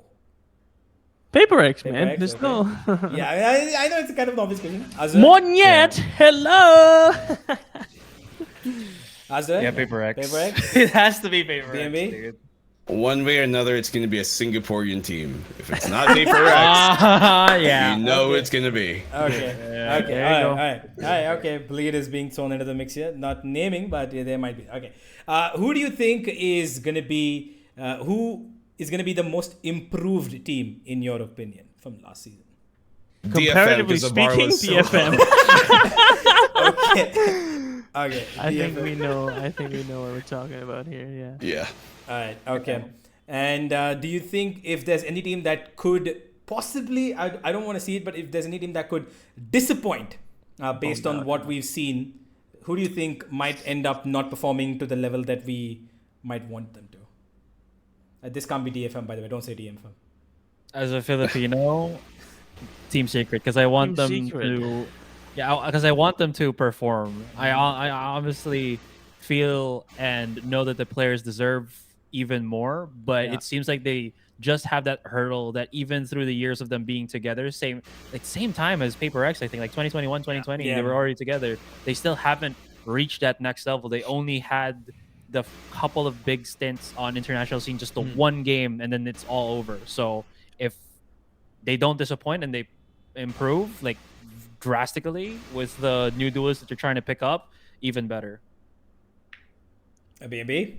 S1: Paper X, man. There's no.
S4: Yeah, I know it's kind of an obvious question.
S1: Monyet, hello.
S4: Azra?
S3: Yeah, Paper X.
S4: Paper X?
S3: It has to be Paper X,
S4: BMB?
S3: dude.
S2: One way or another, it's going to be a Singaporean team. If it's not Paper X,
S3: yeah.
S2: it's going to be.
S4: Okay. Okay. All right. Okay. Bleed is being thrown into the mix here. Not naming, but there might be. Okay. Who do you think is going to be? Who is going to be the most improved team in your opinion from last season?
S1: Comparatively speaking, DFM.
S4: Okay.
S1: I think we know what we're talking about here. Yeah.
S2: Yeah.
S4: All right. Okay. And do you think if there's any team that could possibly, I don't want to see it, but if there's any team that could disappoint based on what we've seen, who do you think might end up not performing to the level that we might want them to? This can't be DFM, by the way. Don't say DFM.
S3: As a Filipino, Team Secret, because I want them to. Yeah, because I want them to perform. I obviously feel and know that the players deserve even more, but it seems like they just have that hurdle that even through the years of them being together, same time as Paper X, I think, like 2021, 2020, they were already together. They still haven't reached that next level. They only had the couple of big stints on international scene, just the one game, and then it's all over. So if they don't disappoint and they improve like drastically with the new duelists that they're trying to pick up, even better.
S4: BNB,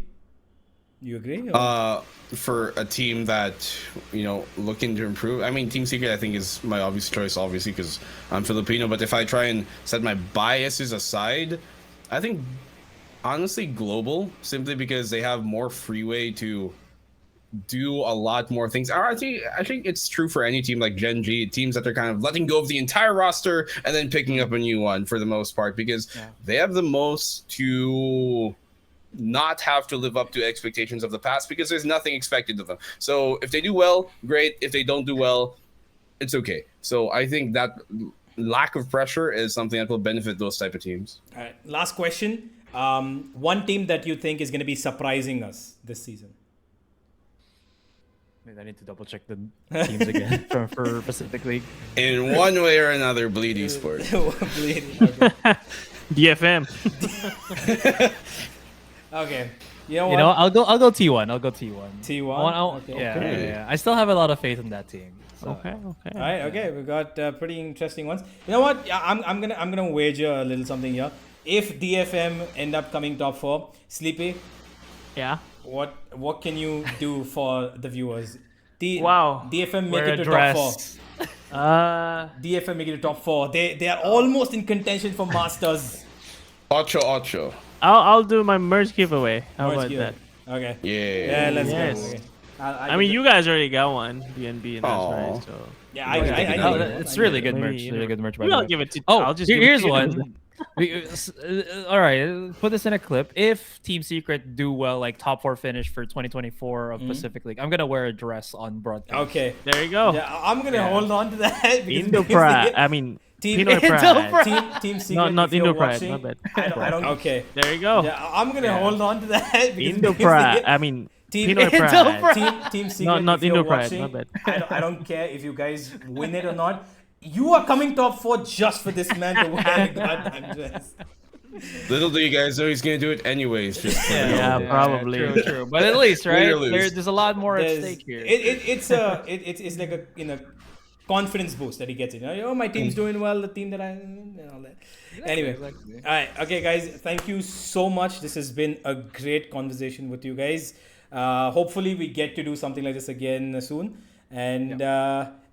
S4: you agree?
S2: For a team that, looking to improve, I mean, Team Secret I think is my obvious choice, obviously, because I'm Filipino. But if I try and set my biases aside, I think honestly Global, simply because they have more freeway to do a lot more things. I think it's true for any team like Gen G, teams that are kind of letting go of the entire roster and then picking up a new one for the most part, because they have the most to not have to live up to expectations of the past, because there's nothing expected of them. So if they do well, great. If they don't do well, it's okay. So I think that lack of pressure is something that will benefit those type of teams.
S4: All right. Last question. One team that you think is going to be surprising us this season?
S3: I need to double check the teams again for Pacific League.
S2: In one way or another, Bleed Esports.
S4: Bleed. Okay.
S1: DFM.
S4: Okay. You know
S3: You
S4: what?
S3: know, I'll go T1. I'll go T1.
S4: T1? Okay.
S3: Yeah,
S2: Okay.
S3: yeah. I still have a lot of faith in that team. So.
S1: Okay.
S4: All right. Okay. We got pretty interesting ones. You know what? Yeah, I'm gonna wager a little something here. If DFM end up coming top 4, Sleepy,
S1: Yeah.
S4: what can you do for the viewers?
S1: Wow.
S4: DFM make
S3: Wear
S4: it
S3: a
S4: to top 4.
S3: dress.
S4: DFM make it to top 4. They are almost in contention for Masters.
S2: Ocho.
S1: I'll do my merch giveaway. How
S4: Merge
S1: about
S4: gear.
S1: that?
S4: Okay.
S2: Yeah.
S4: Yeah. Let's
S1: Yes.
S4: go. Okay.
S1: I mean, you guys already got one, BNB, and that's
S2: Aw.
S1: right. So
S4: Yeah.
S3: Oh,
S4: I
S3: it's really good
S1: Maybe,
S3: merch.
S1: you
S3: Really
S1: know.
S3: good merch. By
S1: maybe
S3: the
S1: I'll
S3: way.
S1: give it to.
S3: Oh,
S1: I'll just give it
S3: here's
S1: to you.
S3: one. All right, put this in a clip. If Team Secret do well, like top 4 finish for 2024 of Pacific League, I'm gonna wear a dress on broadcast.
S4: Okay.
S1: There you go.
S4: Yeah, I'm gonna hold on to that.
S1: Indo Pride. I mean,
S4: Team
S1: Pinoy
S3: Indo
S1: Pride.
S4: Team Secret.
S1: Not
S4: if you're
S1: Indo Pride.
S4: watching,
S1: My bad.
S4: I don't. Okay.
S1: There you go.
S4: Yeah, I'm gonna hold on to that. because
S1: Indo
S4: Team
S1: Pride.
S4: Secret-
S1: I mean,
S4: Team
S1: Pinoy
S3: Indo
S1: Pride.
S3: Pride.
S4: Team Secret.
S1: not
S4: if you're
S1: Indo Pride,
S4: watching,
S1: my bad.
S4: I don't care if you guys win it or not. You are coming top 4 just for this man to wear a goddamn dress.
S2: Little do you guys know he's gonna do it anyways. Just for the
S1: Yeah,
S2: old-
S1: probably.
S3: True. But at least, right?
S2: Win or lose.
S3: There's a lot more at
S4: There's-
S3: stake here.
S4: It's like a confidence boost that he gets. Oh, my team's doing well. The team that and all that. Anyway,
S3: exactly.
S4: all right, okay, guys. Thank you so much. This has been a great conversation with you guys. Hopefully, we get to do something like this again soon. And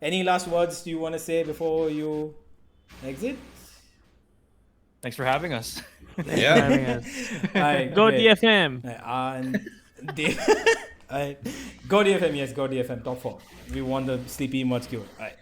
S4: any last words you want to say before you exit?
S3: Thanks for having us.
S2: Yeah.
S1: Having us.
S4: All right,
S1: Go
S4: great.
S1: DFM.
S4: Alright. Go DFM, yes, go DFM, top 4. We won the Sleepy Merch Cure. Alright.